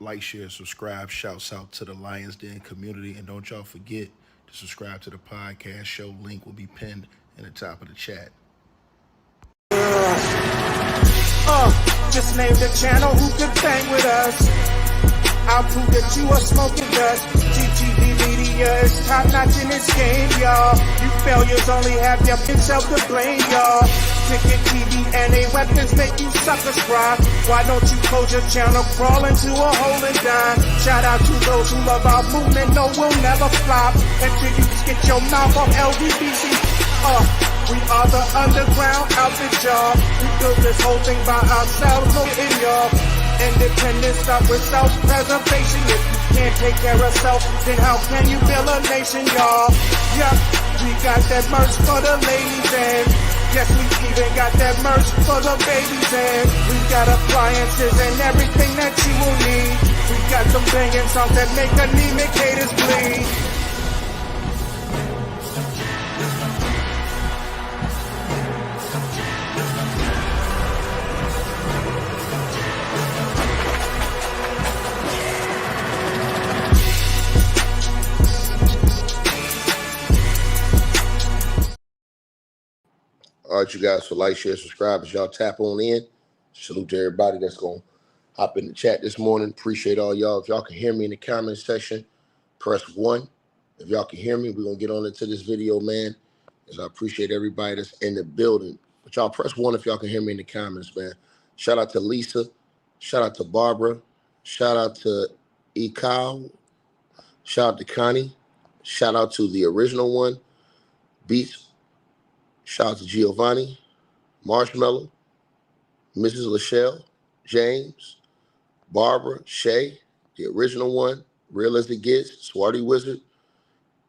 Like, share, subscribe. Shouts out to the Lions Den community. And don't y'all forget to subscribe to the podcast show. Link will be pinned in the top of the chat. Just name the channel who could bang with us. I'll prove that you are smoking dust. GGB Media is top notch in this game, y'all. You failures only have yourself to blame, y'all. Ticket TV and a weapons make you suckers cry. Why don't you close your channel, crawl into a hole and die? Shout out to those who love our movement, no, we'll never flop until you get your mouth off LBBC. We are the underground outfit, y'all. We built this whole thing by ourselves, no in y'all. Independence start with self-preservation. If you can't take care of self, then how can you build a nation, y'all? Yup, we got that merch for the ladies and yes, we even got that merch for the babies and we got appliances and everything that you will need. We got some banging songs that make anemic haters bleed. All right, you guys, so like, share, subscribe as y'all tap on in. Salute to everybody that's going to hop in the chat this morning. Appreciate all y'all. If y'all can hear me in the comment section, press 1. If y'all can hear me, we're going to get on into this video, man, as I appreciate everybody that's in the building. But y'all press 1 if y'all can hear me in the comments, man. Shout out to Lisa. Shout out to Barbara. Shout out to Ekal. Shout out to Connie. Shout out to the original one, Beats. Shout out to Giovanni, Marshmallow, Mrs. Lachelle, James, Barbara, Shay, the original one, Real as It Gets, Swarty Wizard,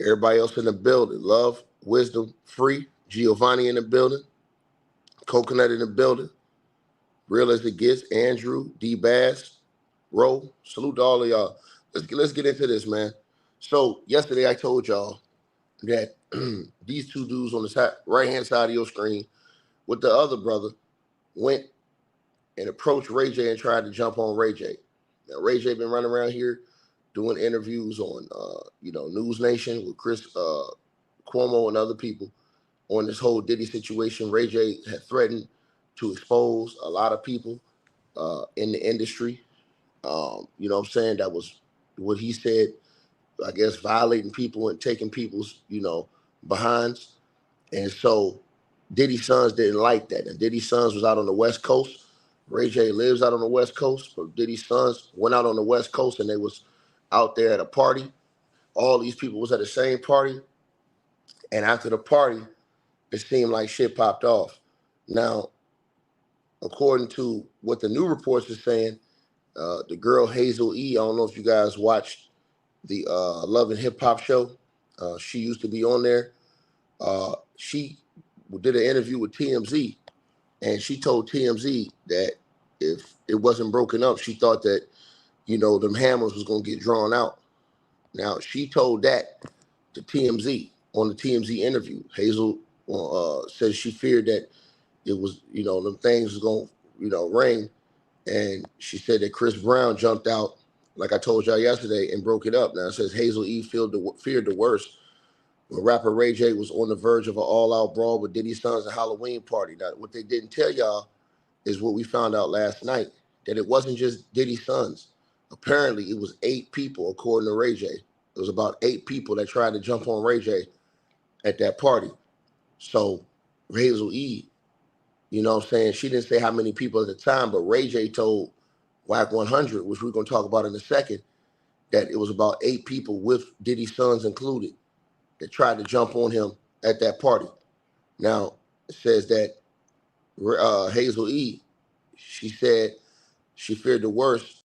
everybody else in the building, Love, Wisdom, Free, Giovanni in the building, Coconut in the building, Real as It Gets, Andrew, D. Bass, Ro, salute to all of y'all. Let's get into this, man. So yesterday I told y'all that these two dudes on the right-hand side of your screen with the other brother went and approached Ray J and tried to jump on Ray J. Now, Ray J been running around here doing interviews on, News Nation with Chris Cuomo and other people on this whole Diddy situation. Ray J had threatened to expose a lot of people in the industry. You know what I'm saying? That was what he said, I guess, violating people and taking people's, behinds. And so Diddy's sons didn't like that. And Diddy's sons was out on the West Coast. Ray J lives out on the West Coast, but Diddy's sons went out on the West Coast and they was out there at a party. All these people was at the same party. And after the party, it seemed like shit popped off. Now, according to what the new reports are saying, the girl Hazel E., I don't know if you guys watched the Love and Hip Hop show. She used to be on there. She did an interview with TMZ, and she told TMZ that if it wasn't broken up, she thought that, them hammers was going to get drawn out. Now, she told that to TMZ on the TMZ interview. Hazel says she feared that it was, them things was going to, ring. And she said that Chris Brown jumped out, like I told y'all yesterday, and broke it up. Now, it says Hazel E. feared the worst when rapper Ray J was on the verge of an all-out brawl with Diddy's sons at a Halloween party. Now, what they didn't tell y'all is what we found out last night, that it wasn't just Diddy's sons. Apparently, it was 8 people, according to Ray J. It was about 8 people that tried to jump on Ray J at that party. So Hazel E., you know what I'm saying, she didn't say how many people at the time, but Ray J told Wack 100, which we're going to talk about in a second, that it was about 8 people with Diddy's sons included that tried to jump on him at that party. Now, it says that Hazel E., she said she feared the worst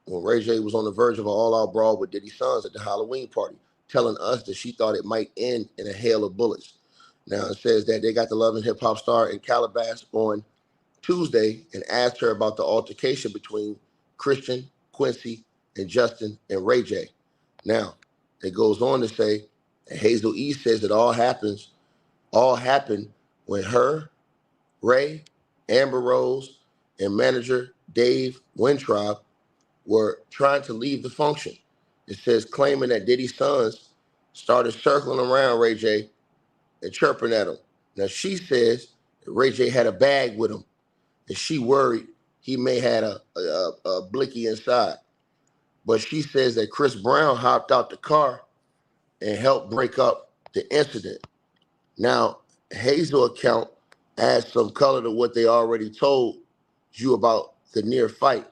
when Ray J was on the verge of an all-out brawl with Diddy's sons at the Halloween party, telling us that she thought it might end in a hail of bullets. Now, it says that they got the Love and Hip Hop star in Calabasas on Tuesday and asked her about the altercation between Christian, Quincy, and Justin and Ray J. Now, it goes on to say, and Hazel E. says it all happened when her, Ray, Amber Rose, and manager Dave Wintrob were trying to leave the function. It says claiming that Diddy's sons started circling around Ray J and chirping at him. Now she says that Ray J had a bag with him, and she worried he may have a blicky inside. But she says that Chris Brown hopped out the car and helped break up the incident. Now, Hazel account adds some color to what they already told you about the near fight,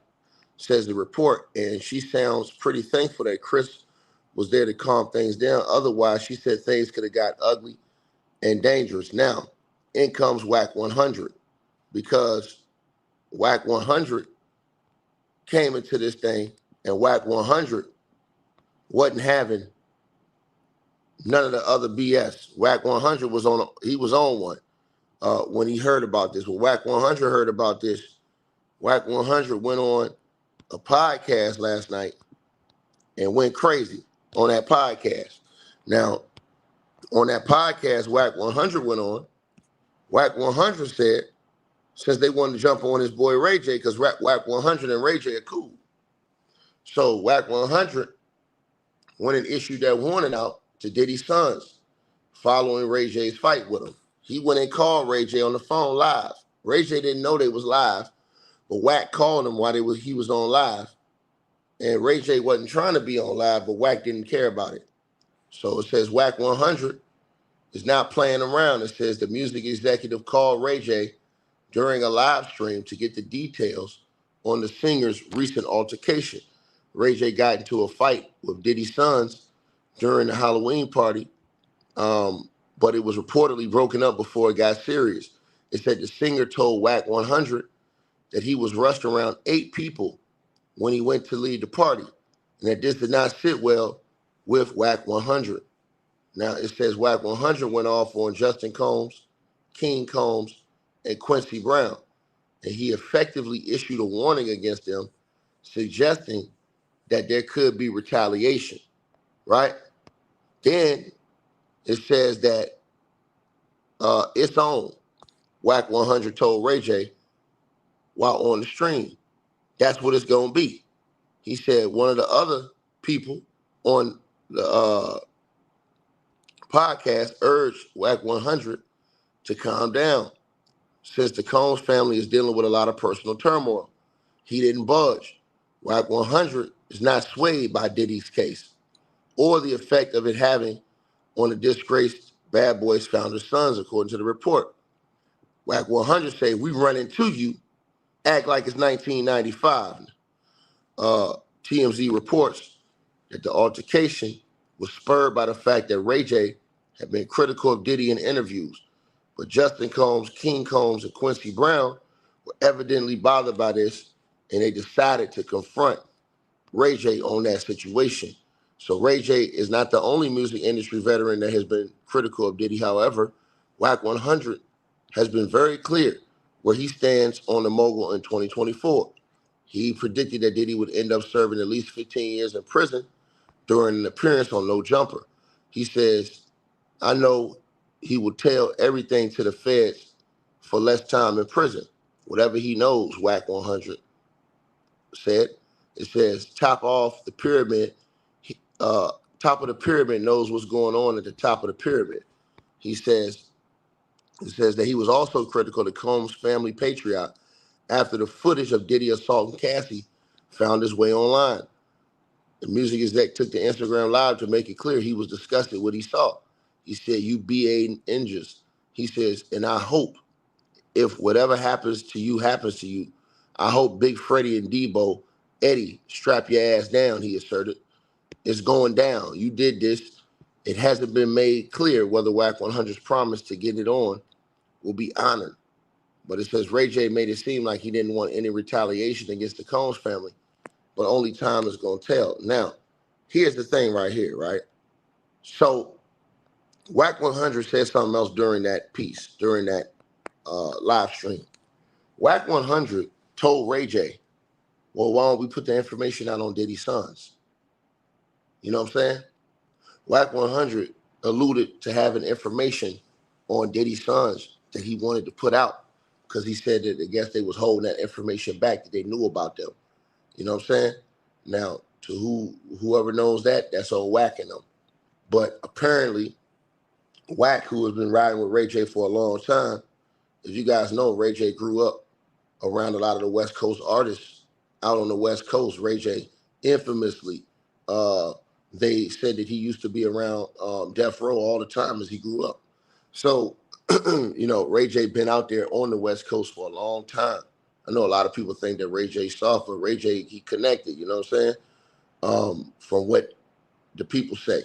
says the report, and she sounds pretty thankful that Chris was there to calm things down. Otherwise, she said things could have got ugly and dangerous. Now, in comes Wack 100, because Wack 100 came into this thing, and Wack 100 wasn't having none of the other BS. Wack 100 was on one when he heard about this. When Wack 100 heard about this, Wack 100 went on a podcast last night and went crazy on that podcast. Now, on that podcast Wack 100 went on, Wack 100 said, since they wanted to jump on his boy Ray J, because Wack 100 and Ray J are cool. So Wack 100 went and issued that warning out to Diddy's sons following Ray J's fight with him. He went and called Ray J on the phone live. Ray J didn't know they was live, but Wack called him while he was on live. And Ray J wasn't trying to be on live, but Wack didn't care about it. So it says Wack 100 is not playing around. It says the music executive called Ray J during a live stream to get the details on the singer's recent altercation. Ray J got into a fight with Diddy's sons during the Halloween party, but it was reportedly broken up before it got serious. It said the singer told Wack 100 that he was rushed around 8 people when he went to lead the party, and that this did not sit well with Wack 100. Now, it says Wack 100 went off on Justin Combs, King Combs, and Quincy Brown, and he effectively issued a warning against them, suggesting that there could be retaliation, right? Then it says that it's on. Wack 100 told Ray J while on the stream, that's what it's going to be. He said one of the other people on the podcast urged Wack 100 to calm down, since the Combs family is dealing with a lot of personal turmoil. He didn't budge. Wack 100 is not swayed by Diddy's case or the effect of it having on the disgraced Bad Boys founder's sons, according to the report. Wack 100 say, we run into you, act like it's 1995. TMZ reports that the altercation was spurred by the fact that Ray J had been critical of Diddy in interviews, but Justin Combs, King Combs, and Quincy Brown were evidently bothered by this, and they decided to confront Ray J on that situation. So Ray J is not the only music industry veteran that has been critical of Diddy. However, Wack 100 has been very clear where he stands on the mogul in 2024. He predicted that Diddy would end up serving at least 15 years in prison during an appearance on No Jumper. He says, I know he will tell everything to the feds for less time in prison. Whatever he knows, Wack 100 said. It says, top of the pyramid knows what's going on at the top of the pyramid. It says that he was also critical of Combs' family patriot after the footage of Diddy assaulting Cassie found its way online. The music exec took to Instagram Live to make it clear he was disgusted what he saw. He said, you BA ninjas. He says, and I hope if whatever happens to you, I hope Big Freddie and Debo, Eddie, strap your ass down, he asserted. It's going down. You did this. It hasn't been made clear whether Wack 100's promise to get it on will be honored. But it says Ray J made it seem like he didn't want any retaliation against the Combs family, but only time is going to tell. Now, here's the thing right here, right? So Wack 100 said something else during that piece, during that live stream. Wack 100 told Ray J, well, why don't we put the information out on Diddy's sons? You know what I'm saying? Wack 100 alluded to having information on Diddy's sons that he wanted to put out because he said that I guess they was holding that information back that they knew about them. You know what I'm saying? Now, to whoever knows that, that's on Wack and them. But apparently, Wack, who has been riding with Ray J for a long time, as you guys know, Ray J grew up around a lot of the West Coast artists out on the West Coast. Ray J infamously, they said that he used to be around Death Row all the time as he grew up. So, Ray J been out there on the West Coast for a long time. I know a lot of people think that Ray J soft, but Ray J, he connected, you know what I'm saying? From what the people say.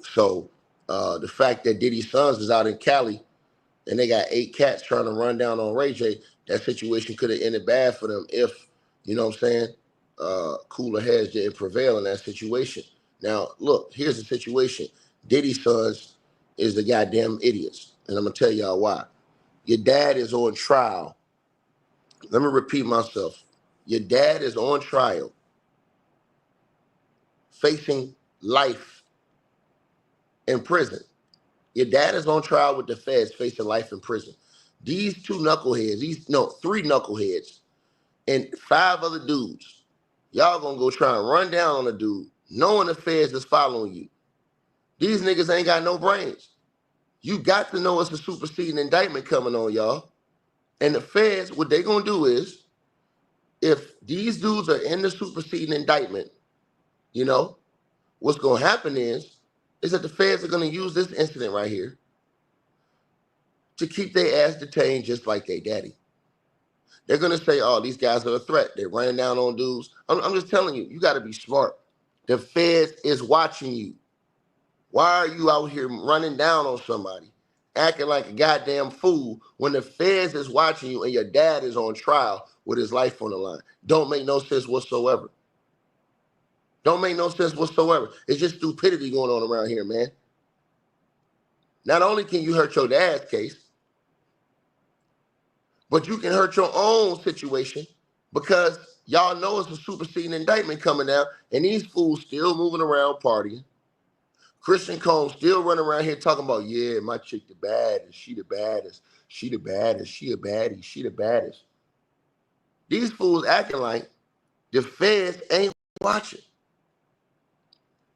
So the fact that Diddy's sons is out in Cali and they got 8 cats trying to run down on Ray J, that situation could have ended bad for them if, you know what I'm saying, cooler heads didn't prevail in that situation. Now, look, here's the situation. Diddy's sons is the goddamn idiots. And I'm going to tell y'all why. Your dad is on trial. Let me repeat myself. Your dad is on trial, facing life in prison. Your dad is on trial with the feds, facing life in prison. These 2 knuckleheads, 3 knuckleheads, and 5 other dudes, y'all gonna go try and run down on a dude, knowing the feds is following you. These niggas ain't got no brains. You got to know it's a superseding indictment coming on y'all. And the feds, what they gonna do is, if these dudes are in the superseding indictment, what's gonna happen is that the feds are gonna use this incident right here to keep their ass detained just like their daddy. They're going to say, oh, these guys are a threat. They're running down on dudes. I'm just telling you, you got to be smart. The feds is watching you. Why are you out here running down on somebody, acting like a goddamn fool when the feds is watching you and your dad is on trial with his life on the line? Don't make no sense whatsoever. Don't make no sense whatsoever. It's just stupidity going on around here, man. Not only can you hurt your dad's case, but you can hurt your own situation because y'all know it's a superseding indictment coming out, and these fools still moving around partying. Christian Combs still running around here talking about, yeah, my chick the baddest, she the baddest, she the baddest, she a baddie, she the baddest. These fools acting like the feds ain't watching.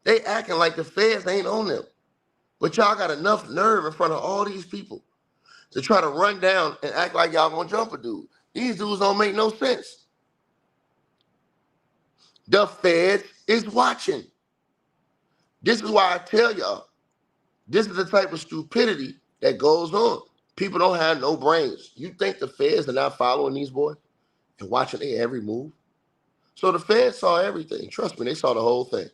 They acting like the feds ain't on them. But y'all got enough nerve in front of all these people to try to run down and act like y'all gonna jump a dude. These dudes don't make no sense. The feds is watching. This is why I tell y'all, this is the type of stupidity that goes on. People don't have no brains. You think the feds are not following these boys and watching their every move? So the feds saw everything. Trust me, they saw the whole thing.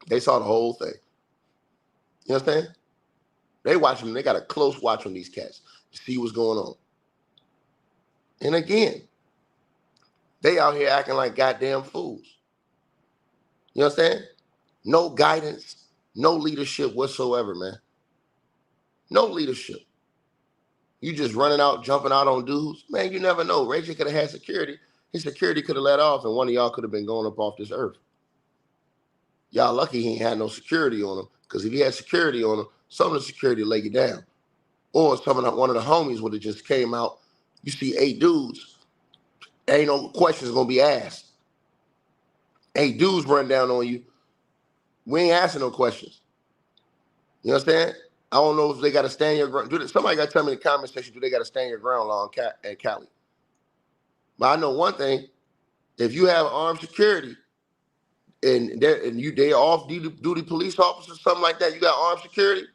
They saw the whole thing. You understand? They watching them. They got a close watch on these cats to see what's going on. And again, they out here acting like goddamn fools. You understand? No guidance, no leadership whatsoever, man. No leadership. You just running out, jumping out on dudes. Man, you never know. Ray J could have had security. His security could have let off, and one of y'all could have been going up off this earth. Y'all lucky he ain't had no security on him, because if he had security on him, some of the security lay you down. Or one of the homies would have just came out. You see 8 dudes, ain't no questions gonna be asked. 8 dudes run down on you. We ain't asking no questions. You understand? I don't know if they got to stand your ground. Somebody got to tell me in the comment section, do they got to stand your ground law at Cali? But I know one thing. If you have armed security and they're off-duty police officers, something like that, you got armed security,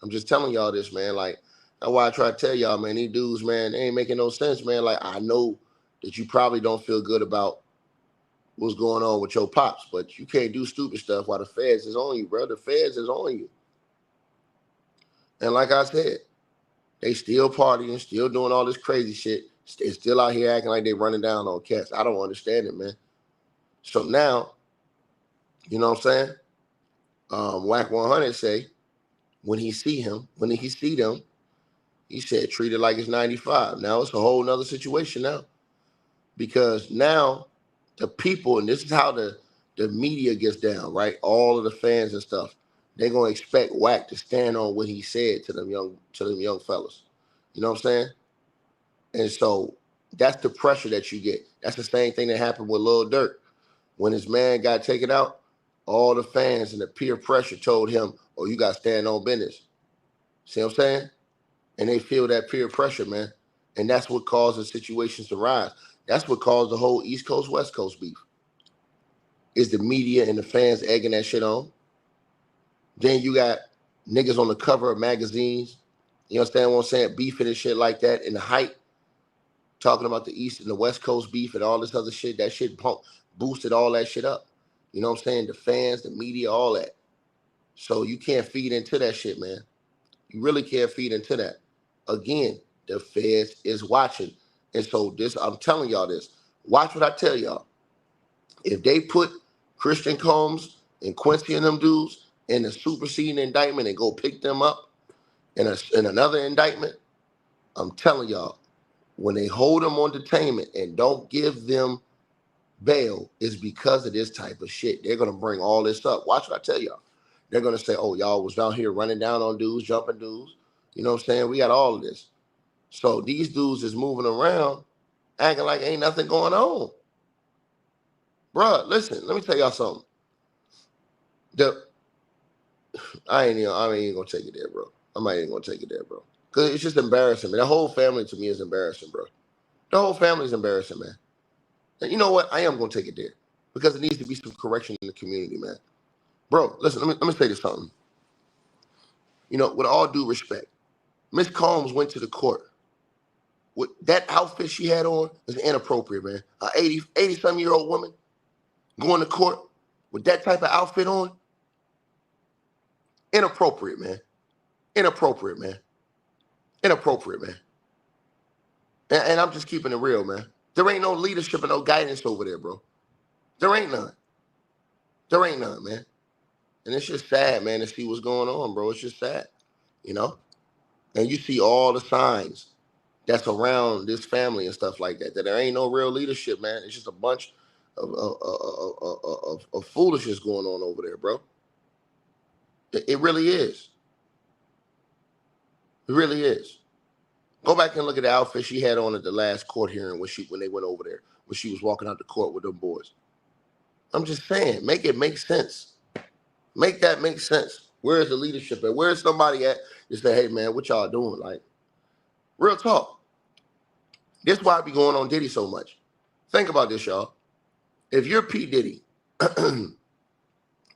I'm just telling y'all this, man. Like, that's why I try to tell y'all, man, these dudes, man, they ain't making no sense, man. Like, I know that you probably don't feel good about what's going on with your pops, but you can't do stupid stuff while the feds is on you, bro. The feds is on you. And like I said, they still partying, still doing all this crazy shit. They're still out here acting like they running down on cats. I don't understand it, man. So now, you know what I'm saying? Wack 100 say, when he see them, he said, treat it like it's 95. Now it's a whole nother situation now. Because now the people, and this is how the media gets down, right? All of the fans and stuff. They're gonna expect Wack to stand on what he said to them young fellas. You know what I'm saying? And so That's the pressure that you get. That's the same thing that happened with Lil Durk. When his man got taken out, all the fans and the peer pressure told him, oh, you got to stand on business. See what I'm saying? And they feel that peer pressure, man. And that's what causes situations to rise. That's what caused the whole East Coast, West Coast beef. Is the media and the fans egging that shit on. Then you got niggas on the cover of magazines, you understand what I'm saying, beefing and shit like that, and the hype, talking about the East and the West Coast beef and all this other shit. That shit boosted all that shit up. You know what I'm saying? The fans, the media, all that. So you can't feed into that shit, man. You really can't feed into that. Again, the feds is watching. And so this, I'm telling y'all this. Watch what I tell y'all. If they put Christian Combs and Quincy and them dudes in a superseding indictment and go pick them up in another indictment, I'm telling y'all, when they hold them on detainment and don't give them bail, is because of this type of shit. They're going to bring all this up. Watch what I tell y'all. They're going to say, oh, y'all was out here running down on dudes, jumping dudes. You know what I'm saying? We got all of this. So these dudes is moving around acting like ain't nothing going on. Bruh, listen, let me tell y'all something. I ain't even gonna take it there, bro. I'm not even gonna take it there, bro. Cause it's just embarrassing, man. The whole family to me is embarrassing, bro. The whole family is embarrassing, man. And you know what? I am gonna take it there because it needs to be some correction in the community, man. Bro, listen, let me say this something. You know, with all due respect, Miss Combs went to the court. With that outfit she had on is inappropriate, man. A 80-some-year-old woman going to court with that type of outfit on, inappropriate, man. Inappropriate, man. Inappropriate, man. And I'm just keeping it real, man. There ain't no leadership and no guidance over there, bro. There ain't none. There ain't none, man. And it's just sad, man, to see what's going on, bro. It's just sad, you know? And you see all the signs that's around this family and stuff like that, that there ain't no real leadership, man. It's just a bunch of foolishness going on over there, bro. It really is. It really is. Go back and look at the outfit she had on at the last court hearing when they went over there, when she was walking out the court with them boys. I'm just saying, make it make sense. Make that make sense. Where is the leadership at? Where is somebody at to say, hey, man, what y'all doing? Like, real talk. This is why I be going on Diddy so much. Think about this, y'all. If you're P. Diddy,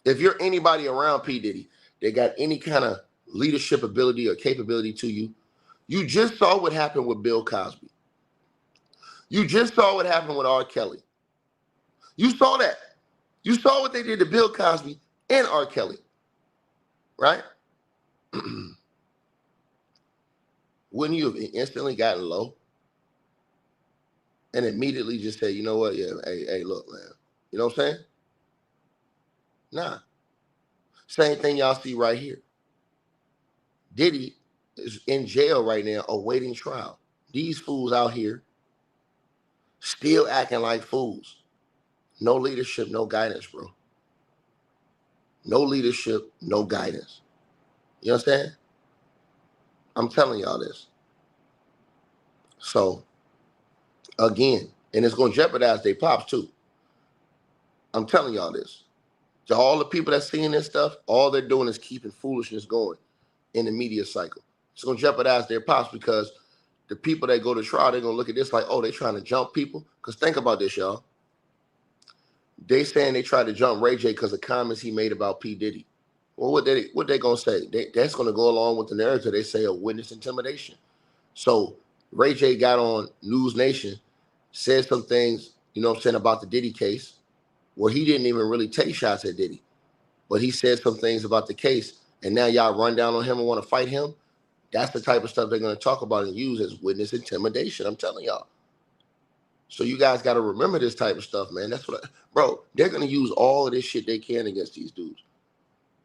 if you're anybody around P. Diddy that got any kind of leadership ability or capability to you, you just saw what happened with Bill Cosby. You just saw what happened with R. Kelly. You saw that. You saw what they did to Bill Cosby and R. Kelly, right? Wouldn't you have instantly gotten low and immediately just say, you know what? Yeah, hey, look, man. You know what I'm saying? Nah. Same thing y'all see right here. Diddy is in jail right now awaiting trial. These fools out here still acting like fools. No leadership, no guidance, bro. No leadership, no guidance. You understand? I'm telling y'all this. So, again, and it's going to jeopardize their pops too. I'm telling y'all this. To all the people that's seeing this stuff, all they're doing is keeping foolishness going in the media cycle. It's going to jeopardize their pops because the people that go to trial, they're going to look at this like, oh, they're trying to jump people. Because think about this, y'all. They saying they tried to jump Ray J because of comments he made about P. Diddy. Well, what they going to say? That's going to go along with the narrative. They say of witness intimidation. So Ray J got on News Nation, said some things, you know what I'm saying, about the Diddy case, where he didn't even really take shots at Diddy. But he said some things about the case, and now y'all run down on him and want to fight him. That's the type of stuff they're going to talk about and use as witness intimidation. I'm telling y'all. So you guys got to remember this type of stuff, man. That's what, bro, they're going to use all of this shit they can against these dudes.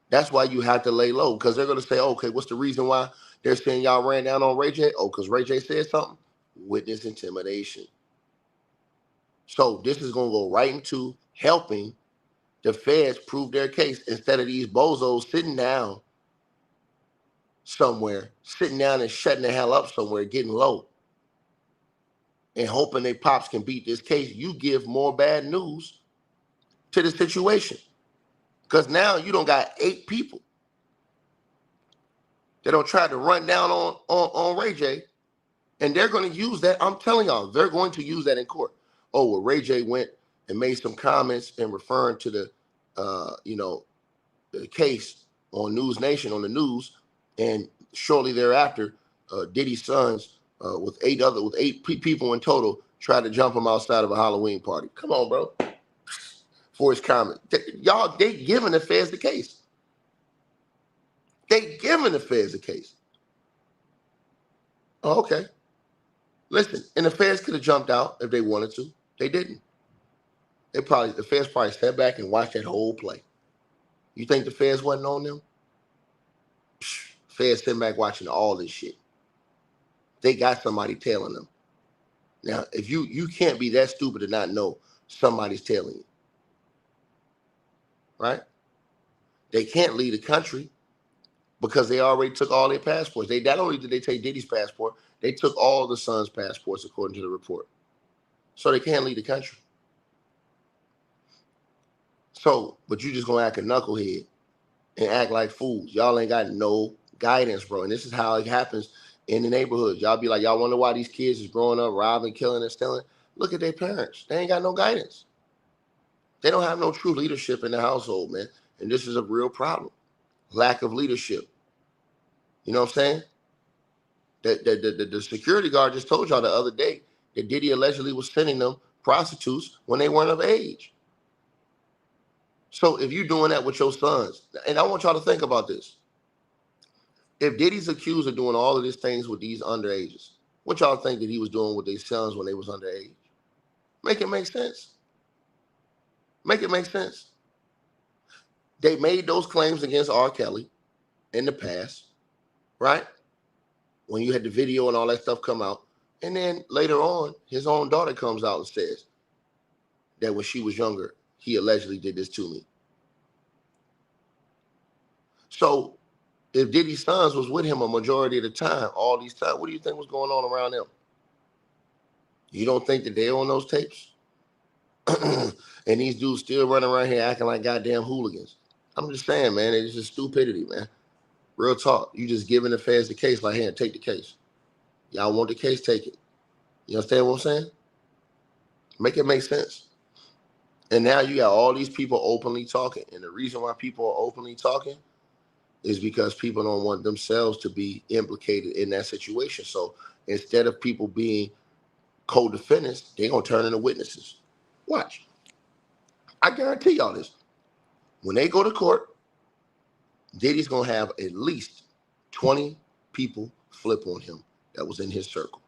That's why you have to lay low, because they're going to say, okay, what's the reason why they're saying y'all ran down on Ray J? Oh, because Ray J said something? Witness intimidation. So this is going to go right into helping the feds prove their case instead of these bozos sitting down somewhere, sitting down and shutting the hell up somewhere, getting low. and hoping they pops can beat this case, you give more bad news to the situation. Because now you don't got 8 people that don't try to run down on Ray J, and they're going to use that. I'm telling y'all, they're going to use that in court. Oh, well, Ray J went and made some comments and referring to the, the case on News Nation on the news, and shortly thereafter, Diddy's sons with 8 people in total tried to jump him outside of a Halloween party. Come on, bro. For his comment, y'all, they giving the feds the case. They giving the feds the case. Oh, okay. Listen, and the feds could have jumped out if they wanted to. They didn't. The feds probably sat back and watched that whole play. You think the feds wasn't on them? Feds sitting back watching all this shit. They got somebody tailing them. Now, if you can't be that stupid to not know somebody's tailing you. Right? They can't leave the country because they already took all their passports. Not only did they take Diddy's passport, they took all the sons' passports according to the report. So they can't leave the country. So, but you just gonna act a knucklehead and act like fools. Y'all ain't got no guidance, bro. And this is how it happens in the neighborhoods. Y'all be like, y'all wonder why these kids is growing up robbing, killing, and stealing? Look at their parents. They ain't got no guidance. They don't have no true leadership in the household, man. And this is a real problem. Lack of leadership. You know what I'm saying? The security guard just told y'all the other day that Diddy allegedly was sending them prostitutes when they weren't of age. So if you're doing that with your sons, and I want y'all to think about this. If Diddy's accused of doing all of these things with these underages, what y'all think that he was doing with these sons when they was underage? Make it make sense. Make it make sense. They made those claims against R. Kelly in the past, right? When you had the video and all that stuff come out. And then later on, his own daughter comes out and says that when she was younger, he allegedly did this to me. So if Diddy's sons was with him a majority of the time, all these times, what do you think was going on around them? You don't think that they're on those tapes? And these dudes still running around here acting like goddamn hooligans. I'm just saying, man, it's just stupidity, man. Real talk. You just giving the feds the case like, here, take the case. Y'all want the case, take it. You understand what I'm saying? Make it make sense. And now you got all these people openly talking. And the reason why people are openly talking is because people don't want themselves to be implicated in that situation. So instead of people being co-defendants, they're going to turn into witnesses. Watch. I guarantee y'all this. When they go to court, Diddy's going to have at least 20 people flip on him that was in his circle.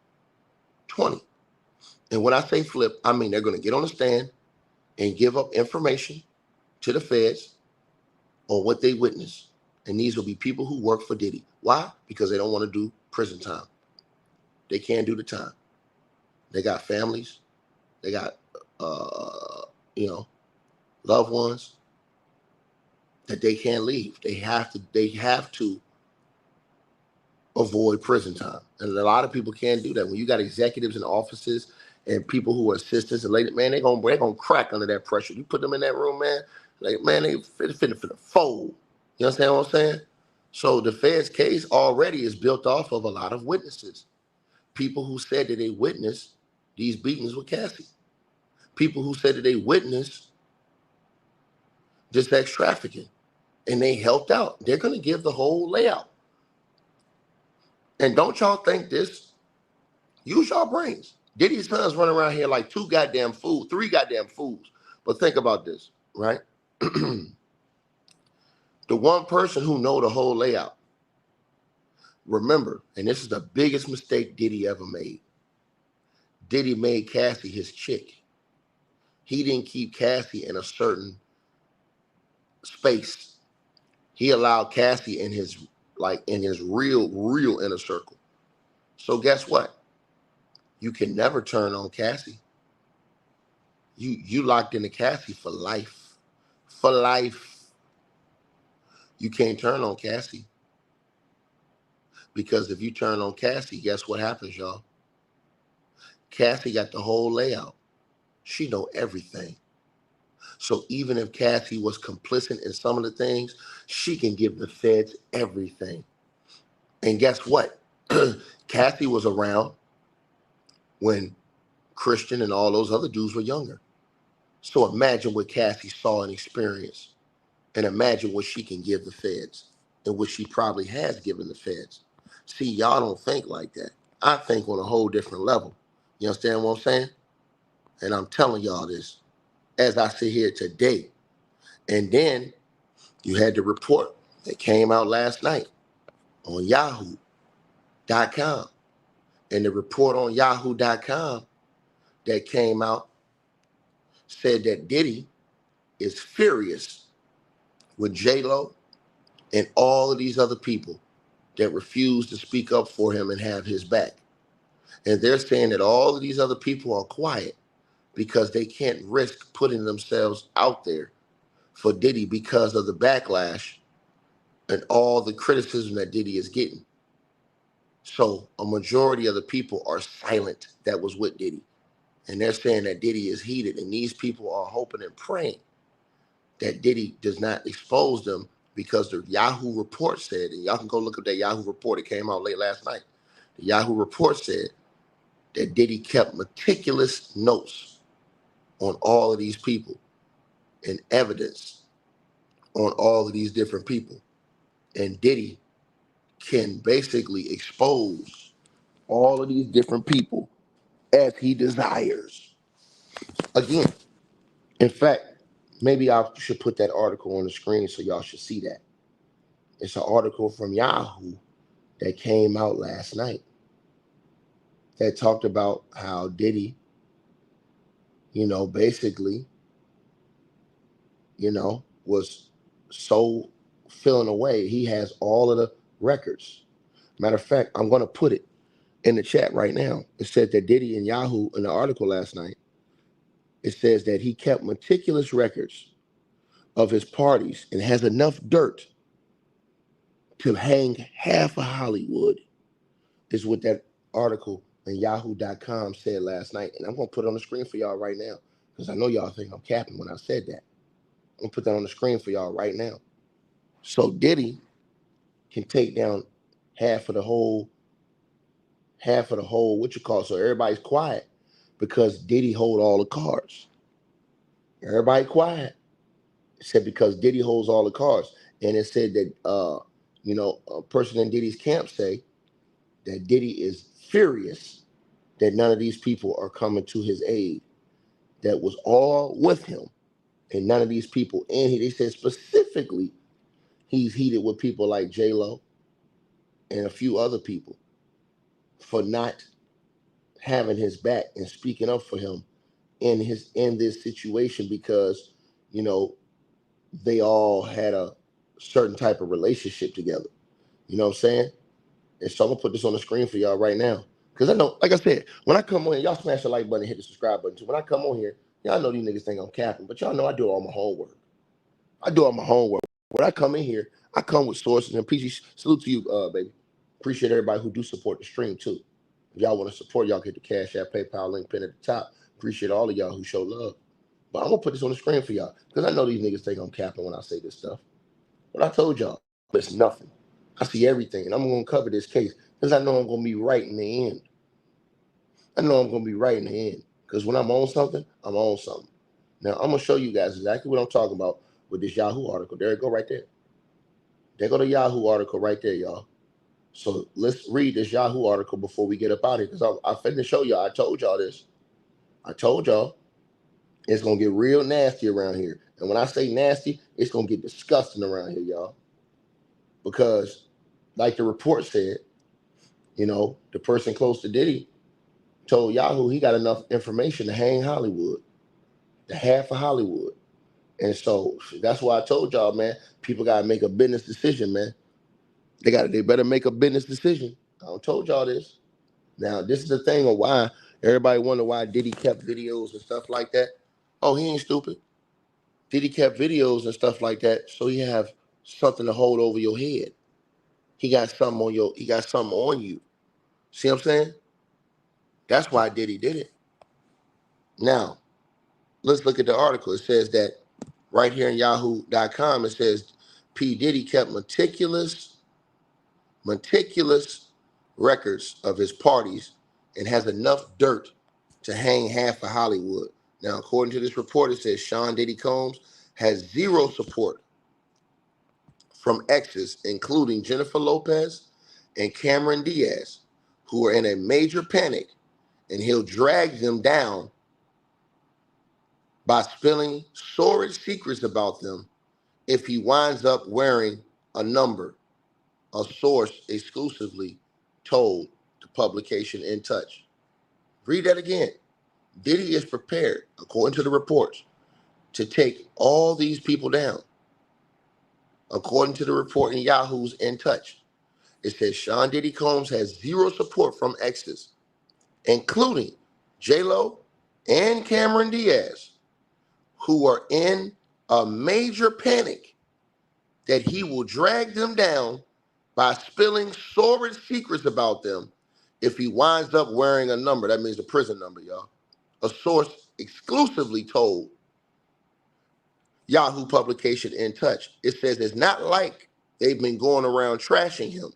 20. And when I say flip, I mean they're going to get on the stand and give up information to the feds on what they witnessed. And these will be people who work for Diddy. Why? Because they don't want to do prison time. They can't do the time. They got families. They got, loved ones that they can't leave. They have to avoid prison time. And a lot of people can't do that. When you got executives in offices and people who are assistants and ladies, man, they're gonna crack under that pressure. You put them in that room, man, like, man, they finna fold. You understand what I'm saying? So the Fed's case already is built off of a lot of witnesses. People who said that they witnessed these beatings with Cassie. People who said that they witnessed this sex trafficking and they helped out. They're going to give the whole layout. And don't y'all think this? Use y'all brains. Diddy's sons running around here like 3 goddamn fools. But think about this, right? The one person who know the whole layout. Remember, and this is the biggest mistake Diddy ever made. Diddy made Cassie his chick. He didn't keep Cassie in a certain space. He allowed Cassie in his real inner circle. So guess what? You can never turn on Cassie. You locked into Cassie for life. For life. You can't turn on Cassie. Because if you turn on Cassie, guess what happens, y'all? Cassie got the whole layout. She know everything. So even if Cassie was complicit in some of the things, she can give the feds everything. And guess what? Cassie was around when Christian and all those other dudes were younger. So imagine what Cassie saw and experienced, and imagine what she can give the feds and what she probably has given the feds. See, y'all don't think like that. I think on a whole different level. You understand what I'm saying? And I'm telling y'all this as I sit here today. And then you had the report that came out last night on yahoo.com. And the report on yahoo.com that came out said that Diddy is furious with J-Lo and all of these other people that refuse to speak up for him and have his back. And they're saying that all of these other people are quiet because they can't risk putting themselves out there for Diddy because of the backlash and all the criticism that Diddy is getting. So a majority of the people are silent that was with Diddy. And they're saying that Diddy is heated. And these people are hoping and praying that Diddy does not expose them, because the Yahoo report said, and y'all can go look at that Yahoo report, it came out late last night. The Yahoo report said that Diddy kept meticulous notes on all of these people and evidence on all of these different people. And Diddy can basically expose all of these different people as he desires. Again, in fact, maybe I should put that article on the screen so y'all should see that. It's an article from Yahoo that came out last night that talked about how Diddy, basically, was so feeling away. He has all of the records. Matter of fact, I'm going to put it in the chat right now. It said that Diddy in Yahoo, in the article last night, it says that he kept meticulous records of his parties and has enough dirt to hang half of Hollywood, is what that article in yahoo.com said last night. And I'm going to put it on the screen for y'all right now, because I know y'all think I'm capping when I said that. I'm going to put that on the screen for y'all right now. So Diddy can take down half of the whole, so everybody's quiet because Diddy hold all the cards. Everybody quiet. It said because Diddy holds all the cards. And it said that, a person in Diddy's camp say that Diddy is furious that none of these people are coming to his aid, that was all with him, and none of these people. And they said specifically he's heated with people like J-Lo and a few other people for not having his back and speaking up for him in this situation, because they all had a certain type of relationship together. You know what I'm saying? And so I'm gonna put this on the screen for y'all right now, because I know, like I said, when I come on here, y'all smash the like button and hit the subscribe button too. When I come on here, y'all know these niggas think I'm capping, but y'all know I do all my homework. When I come in here, I come with sources, and PG, salute to you, baby. Appreciate everybody who do support the stream too. If y'all want to support, y'all get the Cash App, PayPal link pinned at the top. Appreciate all of y'all who show love. But I'm gonna put this on the screen for y'all, because I know these niggas think I'm capping when I say this stuff. But I told y'all, it's nothing. I see everything, and I'm gonna cover this case because I know I'm gonna be right in the end. Because when I'm on something, I'm on something. Now I'm gonna show you guys exactly what I'm talking about with this Yahoo article. There it go right there. There go the Yahoo article right there, y'all. So let's read this Yahoo article before we get up out of here, because I finna show y'all. I told y'all this. I told y'all it's gonna get real nasty around here. And when I say nasty, it's gonna get disgusting around here, y'all. Because, like the report said, the person close to Diddy told Yahoo he got enough information to hang Hollywood, the half of Hollywood. And so that's why I told y'all, man, people gotta make a business decision, man. They better make a business decision. I told y'all this. Now, this is the thing of why everybody wonder why Diddy kept videos and stuff like that. Oh, he ain't stupid. Diddy kept videos and stuff like that so he have something to hold over your head. He got something on you. See what I'm saying? That's why Diddy did it. Now, let's look at the article. It says that right here in yahoo.com, it says P. Diddy kept meticulous records of his parties and has enough dirt to hang half of Hollywood. Now, according to this report, it says Sean Diddy Combs has zero support from exes, including Jennifer Lopez and Cameron Diaz, who are in a major panic, and he'll drag them down by spilling sordid secrets about them if he winds up wearing a number, a source exclusively told the publication In Touch. Read that again. Diddy is prepared, according to the reports, to take all these people down. According to the report in Yahoo's In Touch, it says Sean Diddy Combs has zero support from exes, including J-Lo and Cameron Diaz, who are in a major panic that he will drag them down by spilling sordid secrets about them if he winds up wearing a number. That means a prison number, y'all. A source exclusively told Yahoo publication In Touch. It says it's not like they've been going around trashing him,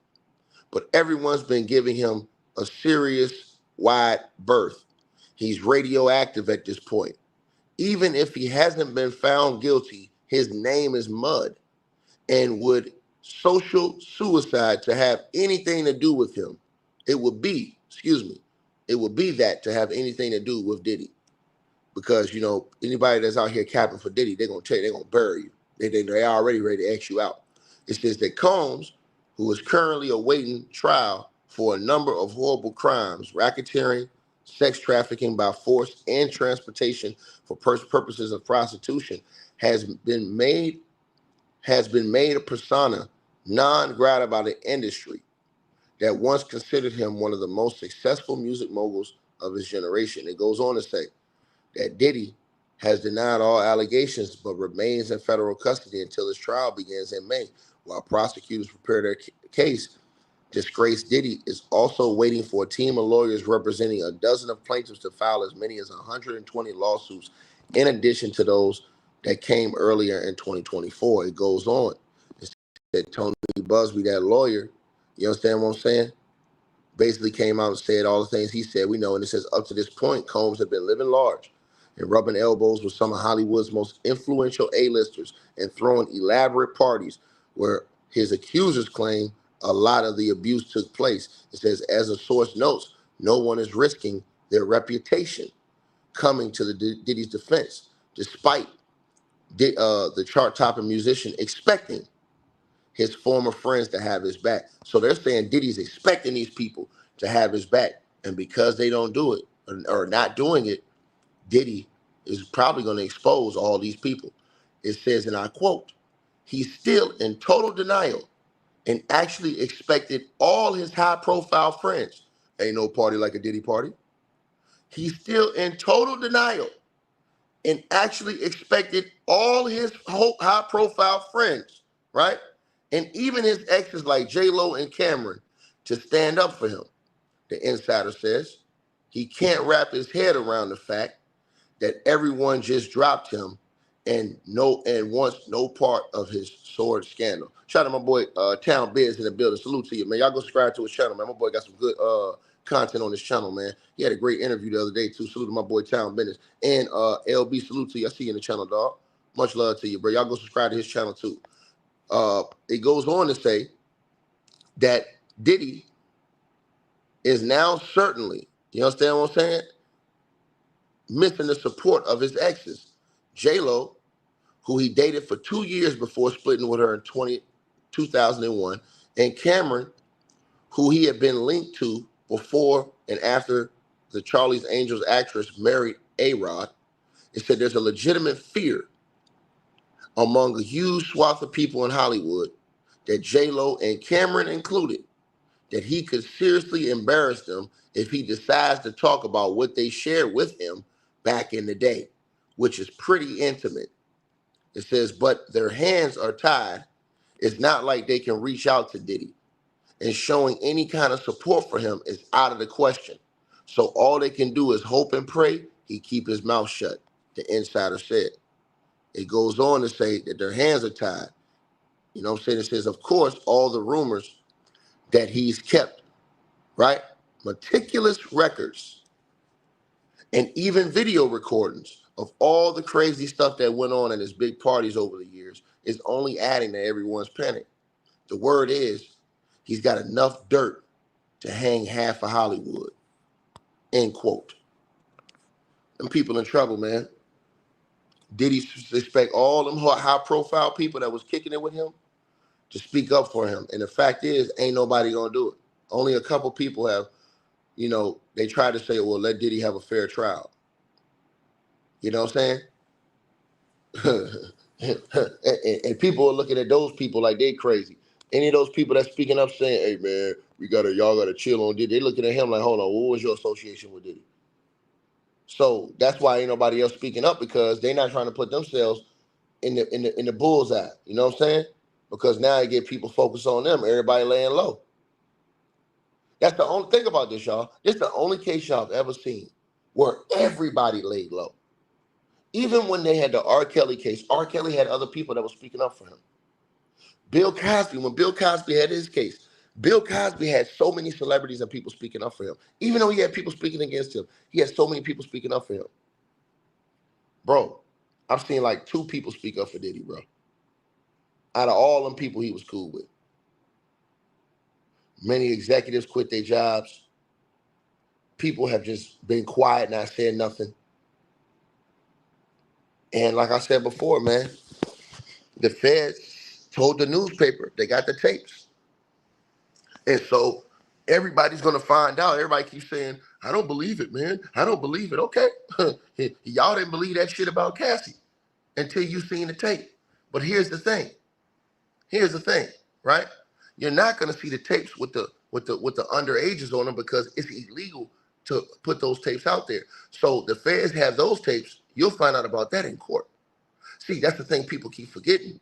but everyone's been giving him a serious wide berth. He's radioactive at this point. Even if he hasn't been found guilty, his name is mud, and would social suicide to have anything to do with him. It would be that to have anything to do with Diddy. Because, you know, anybody that's out here capping for Diddy, they're going to tell you, they're going to bury you. They're already ready to X you out. It says that Combs, who is currently awaiting trial for a number of horrible crimes, racketeering, sex trafficking by force, and transportation for purposes of prostitution, has been made a persona non grata by the industry that once considered him one of the most successful music moguls of his generation. It goes on to say that Diddy has denied all allegations but remains in federal custody until his trial begins in May. While prosecutors prepare their case, disgraced Diddy is also waiting for a team of lawyers representing a dozen of plaintiffs to file as many as 120 lawsuits, in addition to those that came earlier in 2024. It goes on. It said Tony Busby, that lawyer, you understand what I'm saying? Basically came out and said all the things he said. We know, and it says up to this point, Combs had been living large and rubbing elbows with some of Hollywood's most influential A-listers and throwing elaborate parties where his accusers claim a lot of the abuse took place. It says, as a source notes, no one is risking their reputation coming to the Diddy's defense, despite the chart-topping musician expecting his former friends to have his back. So they're saying Diddy's expecting these people to have his back. And because they don't do it or not doing it, Diddy is probably going to expose all these people. It says, and I quote, he's still in total denial and actually expected all his high-profile friends. Ain't no party like a Diddy party. He's still in total denial and actually expected all his high-profile friends, right? And even his exes like J-Lo and Cameron to stand up for him. The insider says he can't wrap his head around the fact that everyone just dropped him and wants no part of his sword scandal. Shout out to my boy Town Biz in the building. Salute to you, man. Y'all go subscribe to his channel, man. My boy got some good content on his channel, man. He had a great interview the other day too. Salute to my boy Town Business. And LB, salute to you. I see you in the channel, dog. Much love to you, bro. Y'all go subscribe to his channel too. It goes on to say that Diddy is now certainly, you understand what I'm saying, missing the support of his exes. J-Lo, who he dated for 2 years before splitting with her in 2001, and Cameron, who he had been linked to before and after the Charlie's Angels actress married A-Rod. It said there's a legitimate fear among a huge swath of people in Hollywood that J-Lo and Cameron included, that he could seriously embarrass them if he decides to talk about what they shared with him back in the day, which is pretty intimate. It says, but their hands are tied. It's not like they can reach out to Diddy, and showing any kind of support for him is out of the question. So all they can do is hope and pray he keep his mouth shut, the insider said. It goes on to say that their hands are tied. You know what I'm saying? It says, of course, all the rumors that he's kept, right? Meticulous records and even video recordings of all the crazy stuff that went on in his big parties over the years is only adding to everyone's panic. The word is he's got enough dirt to hang half of Hollywood, end quote. Them people in trouble, man. Did he expect all them high-profile people that was kicking it with him to speak up for him? And the fact is, ain't nobody gonna do it. Only a couple people have, they tried to say, well, let Diddy have a fair trial. You know what I'm saying? and people are looking at those people like they crazy. Any of those people that's speaking up saying, hey man, y'all gotta chill on Diddy, they looking at him like, hold on, what was your association with Diddy? So that's why ain't nobody else speaking up, because they're not trying to put themselves in the bullseye. You know what I'm saying? Because now you get people focused on them, everybody laying low. That's the only thing about this, y'all. This is the only case y'all have ever seen where everybody laid low. Even when they had the R. Kelly case, R. Kelly had other people that were speaking up for him. Bill Cosby, when Bill Cosby had his case, Bill Cosby had so many celebrities and people speaking up for him. Even though he had people speaking against him, he had so many people speaking up for him. Bro, I've seen like 2 people speak up for Diddy, bro. Out of all them people he was cool with. Many executives quit their jobs. People have just been quiet, not saying nothing. And like I said before, man, the feds told the newspaper they got the tapes. And so everybody's going to find out. Everybody keeps saying, I don't believe it, man. I don't believe it. Okay. Y'all didn't believe that shit about Cassie until you seen the tape. But here's the thing. Right? You're not going to see the tapes with the underages on them because it's illegal to put those tapes out there. So the feds have those tapes. You'll find out about that in court. See, that's the thing people keep forgetting.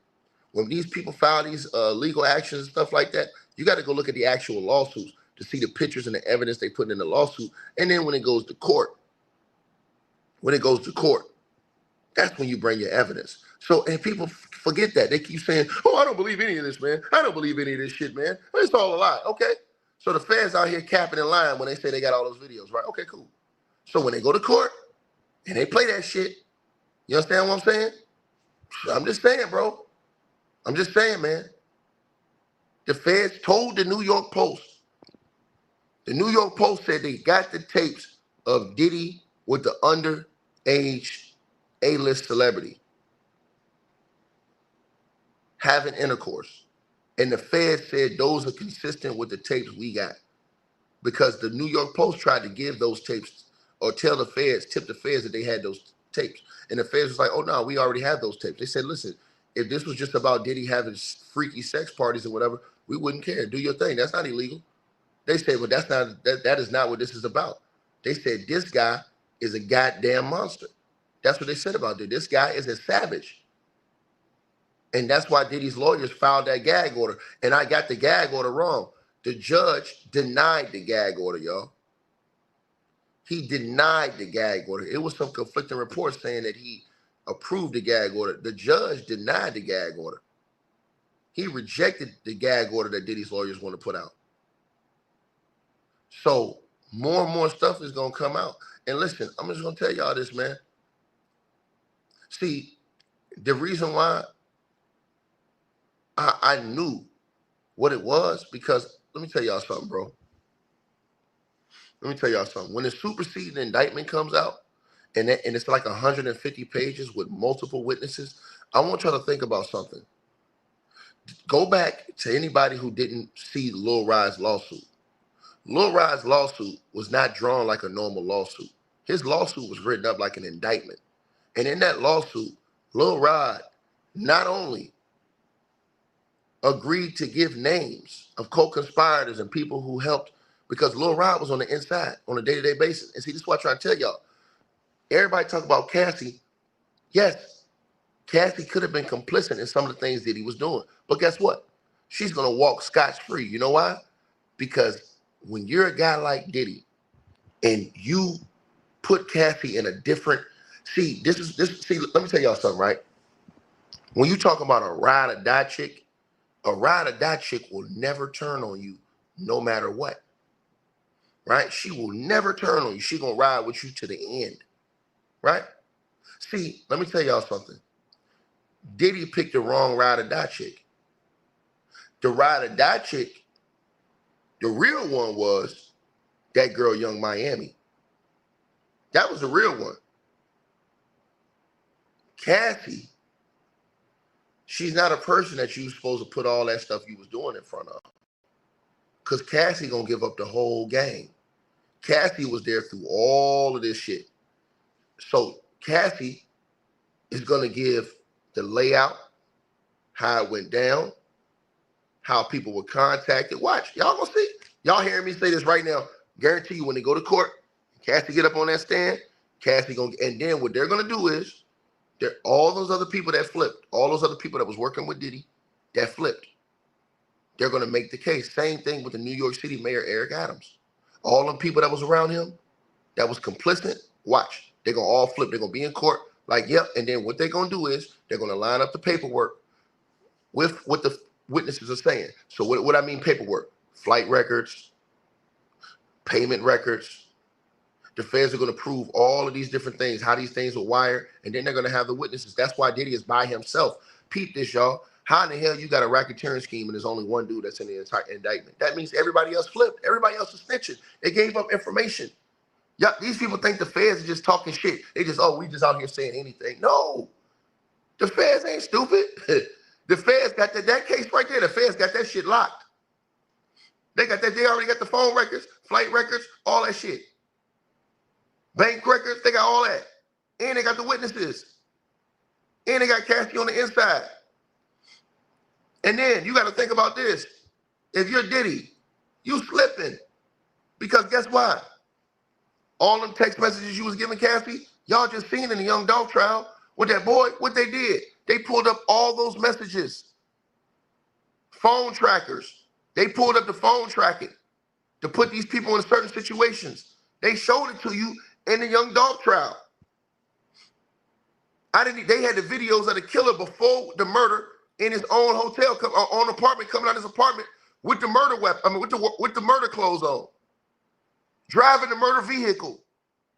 When these people file these legal actions and stuff like that, you got to go look at the actual lawsuits to see the pictures and the evidence they put in the lawsuit. And then when it goes to court, that's when you bring your evidence. So, and people forget that. They keep saying, oh, I don't believe any of this, man. I don't believe any of this shit, man. It's all a lie. Okay. So the feds out here capping and lying when they say they got all those videos, right? Okay, cool. So when they go to court and they play that shit, you understand what I'm saying? I'm just saying, bro. I'm just saying, man. The feds told the New York Post. The New York Post said they got the tapes of Diddy with the underage A-list celebrity having intercourse. And the feds said those are consistent with the tapes we got. Because the New York Post tried to give those tapes or tip the feds that they had those tapes. And the feds was like, oh, no, we already have those tapes. They said, listen, if this was just about Diddy having freaky sex parties or whatever, we wouldn't care. Do your thing. That's not illegal. They said, well, that is not what this is about. They said, this guy is a goddamn monster. That's what they said about Diddy. This guy is a savage. And that's why Diddy's lawyers filed that gag order. And I got the gag order wrong. The judge denied the gag order, y'all. He denied the gag order. It was some conflicting reports saying that he approved the gag order. The judge denied the gag order. He rejected the gag order that Diddy's lawyers want to put out. So more and more stuff is going to come out. And listen, I'm just going to tell y'all this, man. See, the reason why I knew what it was, because let me tell y'all something, bro. Let me tell y'all something. When the superseding indictment comes out, and it's like 150 pages with multiple witnesses, I want y'all to think about something. Go back to anybody who didn't see Lil Rod's lawsuit. Lil Rod's lawsuit was not drawn like a normal lawsuit. His lawsuit was written up like an indictment. And in that lawsuit, Lil Rod not only agreed to give names of co-conspirators and people who helped, because Lil Rod was on the inside on a day-to-day basis. And see, this is what I try to tell y'all. Everybody talk about Cassie. Yes, Cassie could have been complicit in some of the things that he was doing. But guess what? She's going to walk scotch-free. You know why? Because when you're a guy like Diddy, and you put Cassie in a different. See, See, let me tell y'all something, right? When you talk about a ride or die chick, a ride or die chick will never turn on you, no matter what. Right? She will never turn on you. She gonna ride with you to the end. Right? See, let me tell y'all something. Diddy picked the wrong ride or die chick. The ride or die chick, the real one was that girl, Young Miami. That was the real one. Cassie, she's not a person that you supposed to put all that stuff you was doing in front of. Because Cassie gonna give up the whole game. Cassie was there through all of this shit. So Cassie is gonna give the layout, how it went down, how people were contacted. Watch, y'all gonna see. Y'all hearing me say this right now. Guarantee you when they go to court, Cassie get up on that stand, Cassie gonna, and then what they're gonna do is, all those other people that flipped, all those other people that was working with Diddy, that flipped, they're gonna make the case. Same thing with the New York City Mayor, Eric Adams. All them people that was around him, that was complicit, watch, they're gonna all flip. They're gonna be in court, like, yep, and then what they're gonna do is, they're gonna line up the paperwork with what the witnesses are saying. So what I mean paperwork, flight records, payment records. The feds are going to prove all of these different things, how these things were wired, and then they're going to have the witnesses. That's why Diddy is by himself. Peep this, y'all. How in the hell you got a racketeering scheme and there's only one dude that's in the entire indictment? That means everybody else flipped. Everybody else is snitching. They gave up information. Yeah, these people think the feds are just talking shit. They just, oh, we just out here saying anything. No, the feds ain't stupid. The feds got that case right there. The feds got that shit locked. They got that. They already got the phone records, flight records, all that shit. Bank records, they got all that. And they got the witnesses. And they got Cassie on the inside. And then you got to think about this. If you're Diddy, you slipping. Because guess what? All them text messages you was giving Cassie, y'all just seen in the Young Dog trial with that boy, what they did. They pulled up all those messages. Phone trackers. They pulled up the phone tracking to put these people in certain situations. They showed it to you in the Young Dog trial. They had the videos of the killer before the murder in his own hotel, own apartment, coming out of his apartment with the murder weapon. I mean, with the murder clothes on, driving the murder vehicle.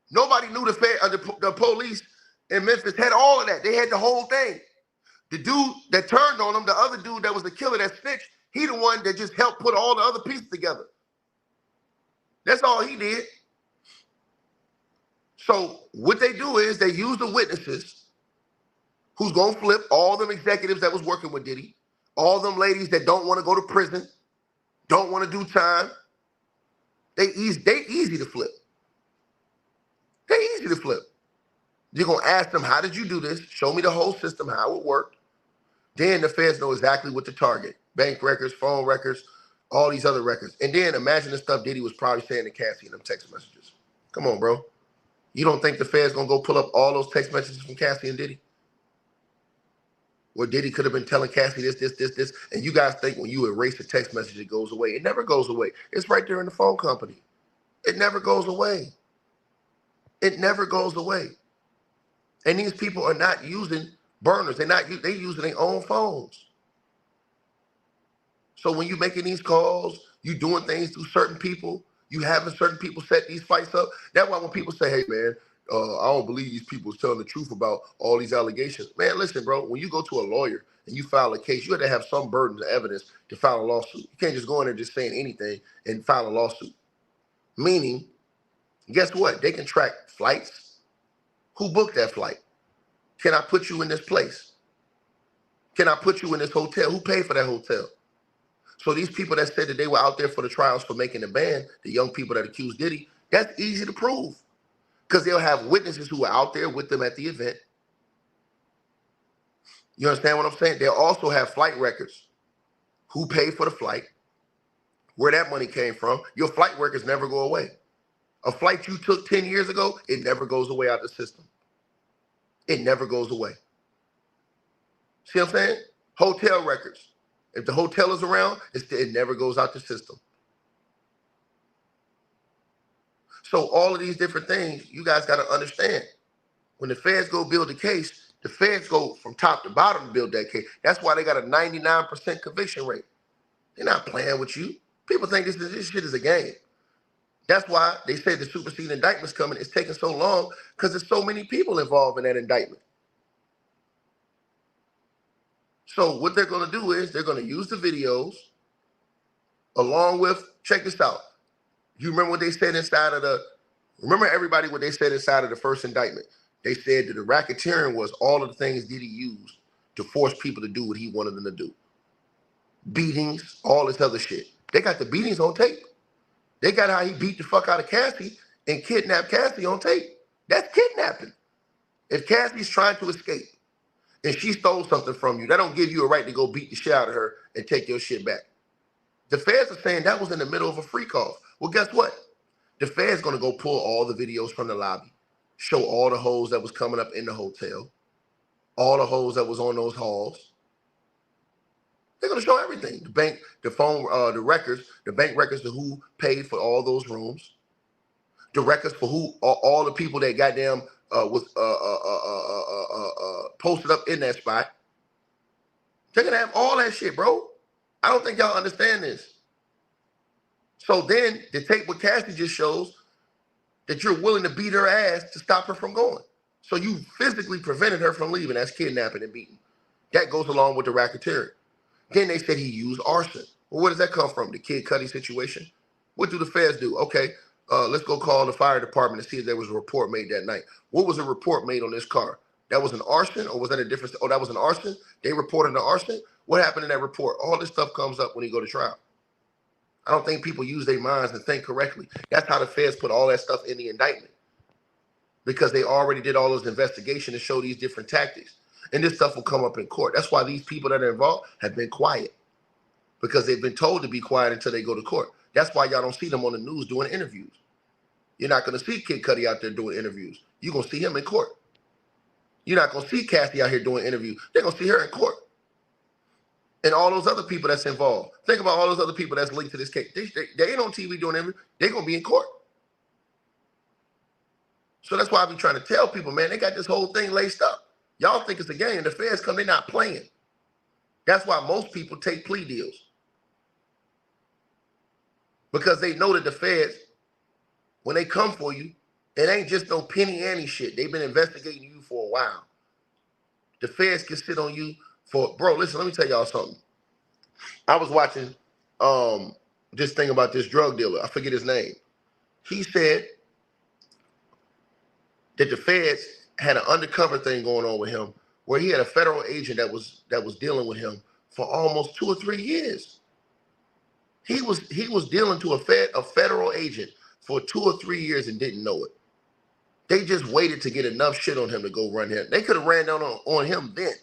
Nobody knew the police in Memphis had all of that. They had the whole thing. The dude that turned on him, the other dude that was the killer that snitched, he the one that just helped put all the other pieces together. That's all he did. So what they do is they use the witnesses who's going to flip, all them executives that was working with Diddy, all them ladies that don't want to go to prison, don't want to do time. They easy to flip. They easy to flip. You're going to ask them, how did you do this? Show me the whole system, how it worked. Then the feds know exactly what to target. Bank records, phone records, all these other records. And then imagine the stuff Diddy was probably saying to Cassie in them text messages. Come on, bro. You don't think the feds gonna go pull up all those text messages from Cassie and Diddy? Where Diddy could have been telling Cassie this, and you guys think when you erase a text message, it goes away. It never goes away. It's right there in the phone company. It never goes away. It never goes away. And these people are not using burners. They using their own phones. So when you making these calls, you doing things through certain people, you having certain people set these fights up. That's why when people say, hey, man, I don't believe these people is telling the truth about all these allegations. Man, listen, bro, when you go to a lawyer and you file a case, you have to have some burden of evidence to file a lawsuit. You can't just go in there just saying anything and file a lawsuit. Meaning, guess what? They can track flights. Who booked that flight? Can I put you in this place? Can I put you in this hotel? Who paid for that hotel? So these people that said that they were out there for the trials for making the band, the young people that accused Diddy, that's easy to prove. Because they'll have witnesses who are out there with them at the event. You understand what I'm saying? They'll also have flight records. Who paid for the flight? Where that money came from? Your flight records never go away. A flight you took 10 years ago, it never goes away out of the system. It never goes away. See what I'm saying? Hotel records. If the hotel is around, it never goes out the system. So all of these different things, you guys got to understand. When the feds go build a case, the feds go from top to bottom to build that case. That's why they got a 99% conviction rate. They're not playing with you. People think this shit is a game. That's why they say the superseding indictment's coming. It's taking so long because there's so many people involved in that indictment. So what they're going to do is they're going to use the videos along with, check this out. You remember what they said inside of remember everybody what they said inside of the first indictment? They said that the racketeering was all of the things Diddy used to force people to do what he wanted them to do. Beatings, all this other shit. They got the beatings on tape. They got how he beat the fuck out of Cassie and kidnapped Cassie on tape. That's kidnapping. If Cassie's trying to escape and she stole something from you, that don't give you a right to go beat the shit out of her and take your shit back. The feds are saying that was in the middle of a freak off. Well, guess what? The feds gonna go pull all the videos from the lobby, show all the hoes that was coming up in the hotel, all the hoes that was on those halls. They're gonna show everything. The bank, the phone, the records, the bank records to who paid for all those rooms, the records for who all the people that goddamn was posted up in that spot. They're gonna have all that shit, bro. I don't think y'all understand this. So then the tape with Cassie just shows that you're willing to beat her ass to stop her from going. So you physically prevented her from leaving. That's kidnapping and beating. That goes along with the racketeering. Then they said he used arson. Well, where does that come from? The Kid Cudi situation? What do the feds do? Okay, let's go call the fire department and see if there was a report made that night. What was a report made on this car? That was an arson, or was that a different? Oh, that was an arson? They reported an arson? What happened in that report? All this stuff comes up when you go to trial. I don't think people use their minds and think correctly. That's how the feds put all that stuff in the indictment, because they already did all those investigations to show these different tactics. And this stuff will come up in court. That's why these people that are involved have been quiet, because they've been told to be quiet until they go to court. That's why y'all don't see them on the news doing interviews. You're not going to see Kid Cudi out there doing interviews. You're going to see him in court. You're not going to see Cassie out here doing interviews. They're going to see her in court. And all those other people that's involved. Think about all those other people that's linked to this case. They ain't on TV doing interviews. They're going to be in court. So that's why I be trying to tell people, man, they got this whole thing laced up. Y'all think it's a game. The feds come, they're not playing. That's why most people take plea deals. Because they know that the feds, when they come for you, it ain't just no penny ante shit. They've been investigating you for a while. The feds can sit on you for, bro, listen, let me tell y'all something. I was watching this thing about this drug dealer. I forget his name. He said that the feds had an undercover thing going on with him where he had a federal agent that was dealing with him for almost 2 or 3 years. He was dealing to a federal agent for 2 or 3 years and didn't know it. They just waited to get enough shit on him to go run him. They could have ran down on him then,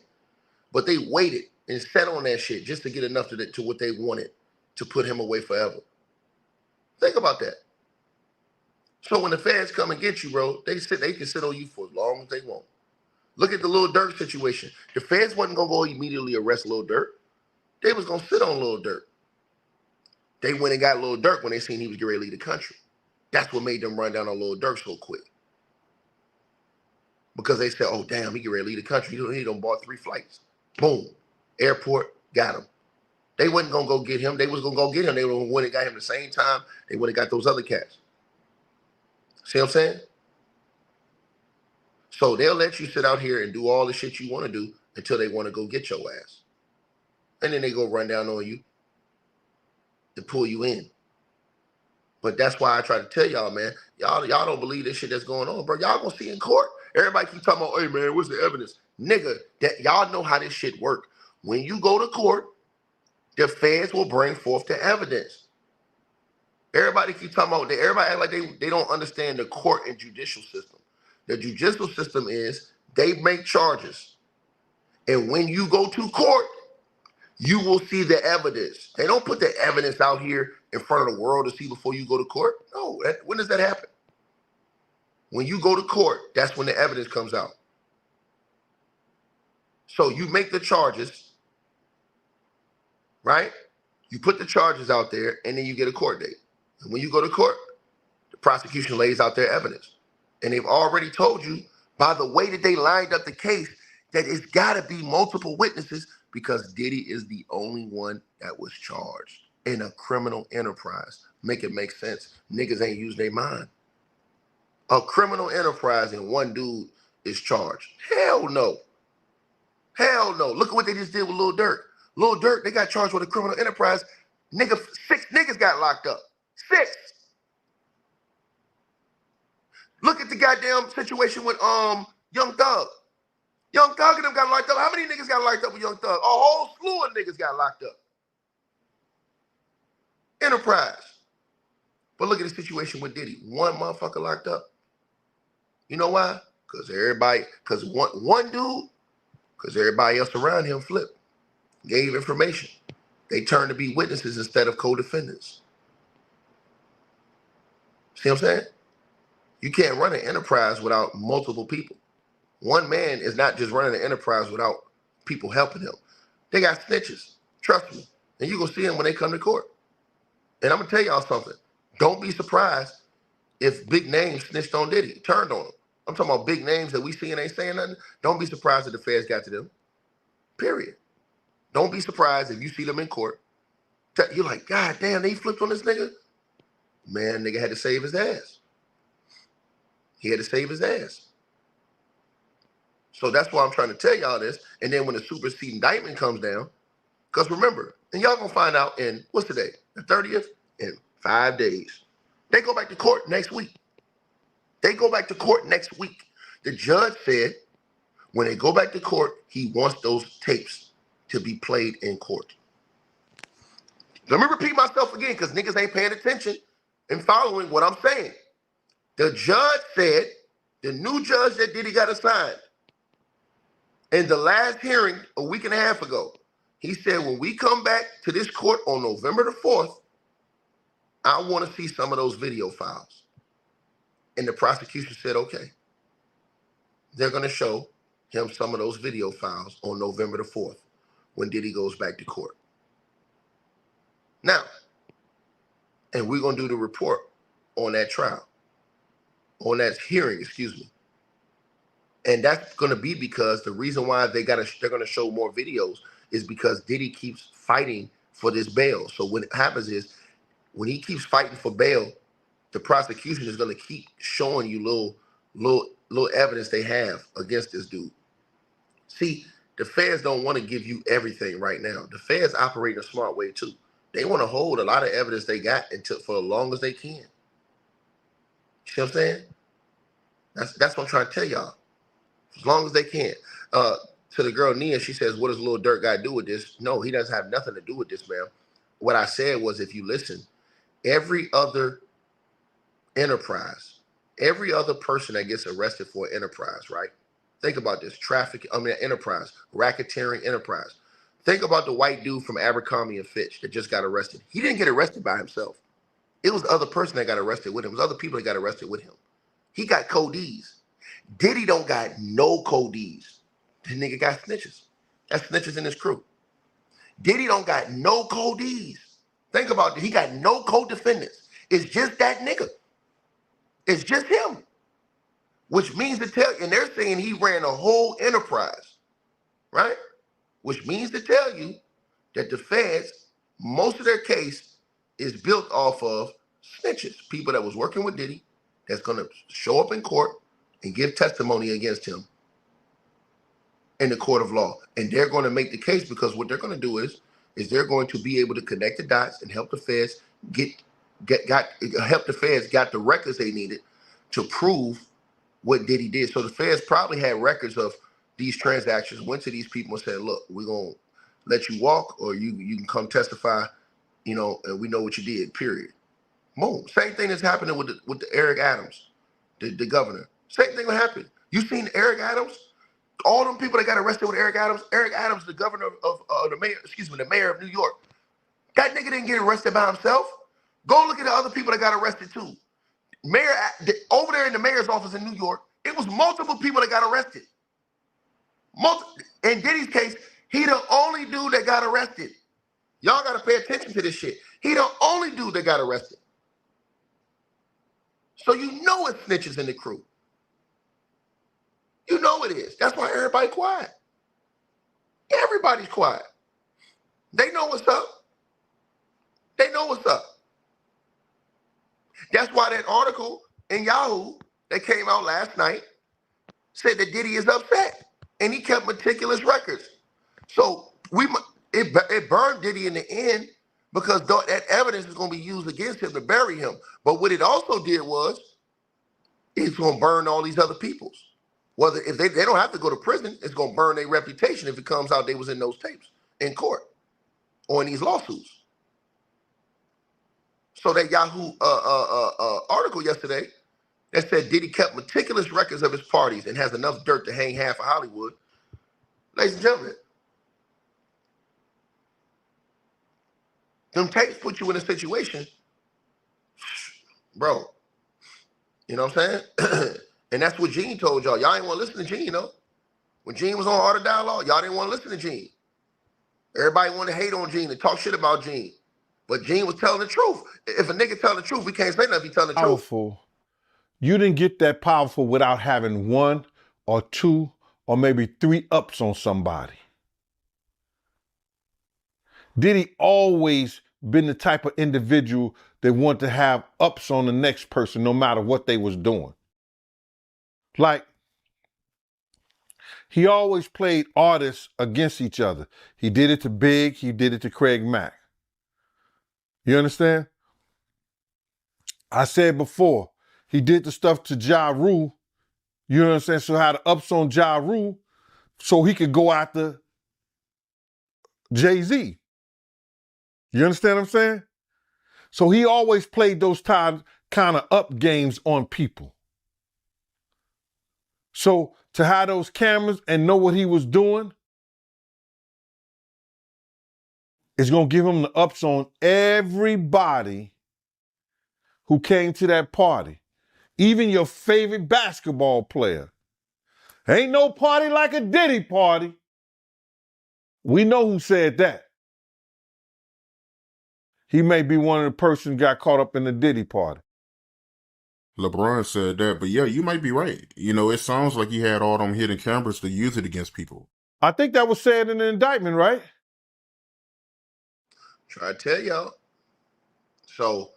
but they waited and sat on that shit just to get enough to what they wanted to put him away forever. Think about that. So when the feds come and get you, bro, they can sit on you for as long as they want. Look at the Lil Durk situation. The feds wasn't gonna go immediately arrest Lil Durk. They was gonna sit on Lil Durk. They went and got Lil Durk when they seen he was getting ready to leave the country. That's what made them run down on Lil Durk so quick. Because they said, oh, damn, he get ready to leave the country. He done bought 3 flights. Boom. Airport, got him. They wasn't going to go get him. They was going to go get him. They would have got him the same time they would have got those other cats. See what I'm saying? So they'll let you sit out here and do all the shit you want to do until they want to go get your ass. And then they go run down on you and pull you in. But that's why I try to tell y'all, man, y'all don't believe this shit that's going on, bro. Y'all gonna see in court. Everybody keep talking about, hey, man, what's the evidence? Nigga, that y'all know how this shit work. When you go to court, the feds will bring forth the evidence. Everybody keep talking about, everybody act like they don't understand the court and judicial system. The judicial system is they make charges. And when you go to court, you will see the evidence. They don't put the evidence out here in front of the world to see before you go to court. No, when does that happen? When you go to court, that's when the evidence comes out. So you make the charges, right? You put the charges out there, and then you get a court date. And when you go to court, the prosecution lays out their evidence. And they've already told you by the way that they lined up the case that it's got to be multiple witnesses because Diddy is the only one that was charged in a criminal enterprise. Make it make sense. Niggas ain't use their mind. A criminal enterprise and one dude is charged. Hell no. Hell no. Look at what they just did with Lil Durk. Lil Durk, they got charged with a criminal enterprise. Nigga, 6 niggas got locked up. 6. Look at the goddamn situation with Young Thug. Young Thug and them got locked up. How many niggas got locked up with Young Thug? A whole slew of niggas got locked up. Enterprise. But look at the situation with Diddy. One motherfucker locked up. You know why? Because one dude, because everybody else around him flipped, gave information. They turned to be witnesses instead of co-defendants. See what I'm saying? You can't run an enterprise without multiple people. One man is not just running an enterprise without people helping him. They got snitches. Trust me. And you're going to see them when they come to court. And I'm going to tell y'all something. Don't be surprised if big names snitched on Diddy, turned on him. I'm talking about big names that we see and ain't saying nothing. Don't be surprised if the feds got to them. Period. Don't be surprised if you see them in court. You're like, God damn, they flipped on this nigga. Man, nigga had to save his ass. He had to save his ass. So that's why I'm trying to tell y'all this. And then when the superseding indictment comes down, because remember, and y'all gonna find out in, what's today? The 30th? In 5 days. They go back to court next week. They go back to court next week. The judge said when they go back to court, he wants those tapes to be played in court. Let me repeat myself again because niggas ain't paying attention and following what I'm saying. The judge said, the new judge that Diddy got assigned, in the last hearing a week and a half ago, he said, when we come back to this court on November the 4th, I want to see some of those video files. And the prosecution said, okay. They're going to show him some of those video files on November the 4th when Diddy goes back to court. Now, and we're going to do the report on that trial, on that hearing, excuse me. And that's going to be because the reason why they're going to show more videos is because Diddy keeps fighting for this bail. So what happens is when he keeps fighting for bail, the prosecution is going to keep showing you little evidence they have against this dude. See, the feds don't want to give you everything right now. The feds operate in a smart way too. They want to hold a lot of evidence they got until for as long as they can. You see what I'm saying? That's what I'm trying to tell y'all. As long as they can. To the girl Nia, she says, what does Lil Durk got to do with this? No, he doesn't have nothing to do with this, ma'am. What I said was, if you listen, every other enterprise, every other person that gets arrested for an enterprise, right? Think about this. Enterprise, racketeering enterprise. Think about the white dude from Abercrombie and Fitch that just got arrested. He didn't get arrested by himself. It was the other person that got arrested with him. It was other people that got arrested with him. He got codees. Diddy don't got no codees. The nigga got snitches. That's snitches in his crew. Diddy don't got no codees. Think about it. He got no co-defendants. It's just that nigga. It's just him. Which means to tell you, and they're saying he ran a whole enterprise, right? Which means to tell you that the feds, most of their case is built off of snitches, people that was working with Diddy, that's going to show up in court and give testimony against him in the court of law. And they're going to make the case because what they're going to do is they're going to be able to connect the dots and help the feds help the feds got the records they needed to prove what Diddy did. So the feds probably had records of these transactions, went to these people and said, look, we're going to let you walk or you can come testify, and we know what you did, period. Boom. Same thing that's happening with the Eric Adams, the governor. Same thing will happen. You seen Eric Adams? All them people that got arrested with Eric Adams, the governor of the mayor of New York. That nigga didn't get arrested by himself. Go look at the other people that got arrested too. Over there in the mayor's office in New York, it was multiple people that got arrested. In Diddy's case, he the only dude that got arrested. Y'all got to pay attention to this shit. He the only dude that got arrested. So you know it's snitches in the crew. You know it is. That's why everybody quiet. Everybody's quiet. They know what's up. They know what's up. That's why that article in Yahoo that came out last night said that Diddy is upset, and he kept meticulous records. So it burned Diddy in the end because that evidence is going to be used against him to bury him. But what it also did was it's going to burn all these other people's. Whether if they don't have to go to prison, it's going to burn their reputation if it comes out they was in those tapes in court or in these lawsuits. So that Yahoo article yesterday that said Diddy kept meticulous records of his parties and has enough dirt to hang half of Hollywood. Ladies and gentlemen, them tapes put you in a situation, bro. You know what I'm saying? And that's what Gene told y'all. Y'all ain't want to listen to Gene, you know? When Gene was on Art of Dialogue, y'all didn't want to listen to Gene. Everybody wanted to hate on Gene and talk shit about Gene. But Gene was telling the truth. If a nigga telling the truth, we can't say nothing if he telling the Powerful. truth. You didn't get that powerful without having one or two or maybe three ups on somebody. Diddy always been the type of individual that want to have ups on the next person no matter what they was doing. Like, he always played artists against each other. He did it to Big, he did it to Craig Mack. You understand? I said before, he did the stuff to Ja Rule, you know what I'm saying? So had the ups on Ja Rule so he could go after Jay-Z. You understand what I'm saying? So he always played those kind of up games on people. So to have those cameras and know what he was doing is going to give him the ups on everybody who came to that party. Even your favorite basketball player. Ain't no party like a Diddy party. We know who said that. He may be one of the persons got caught up in the Diddy party. LeBron said that, but yeah, you might be right. You know, it sounds like he had all them hidden cameras to use it against people. I think that was said in the indictment, right? Try to tell y'all. So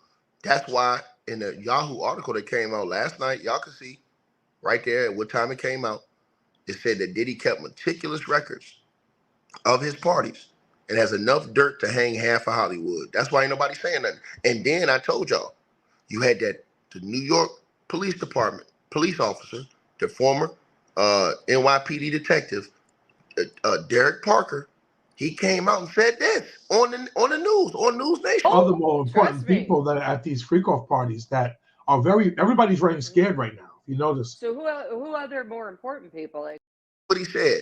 that's why in the Yahoo article that came out last night, y'all can see right there at what time it came out. It said that Diddy kept meticulous records of his parties and has enough dirt to hang half of Hollywood. That's why ain't nobody saying nothing. And then I told y'all, you had the New York Police Department police officer, the former NYPD detective, Derek Parker. He came out and said this on the news, on News Nation. Other more important people that are at these freak-off parties that are everybody's running scared right now. You notice. So who other more important people? Like what he said.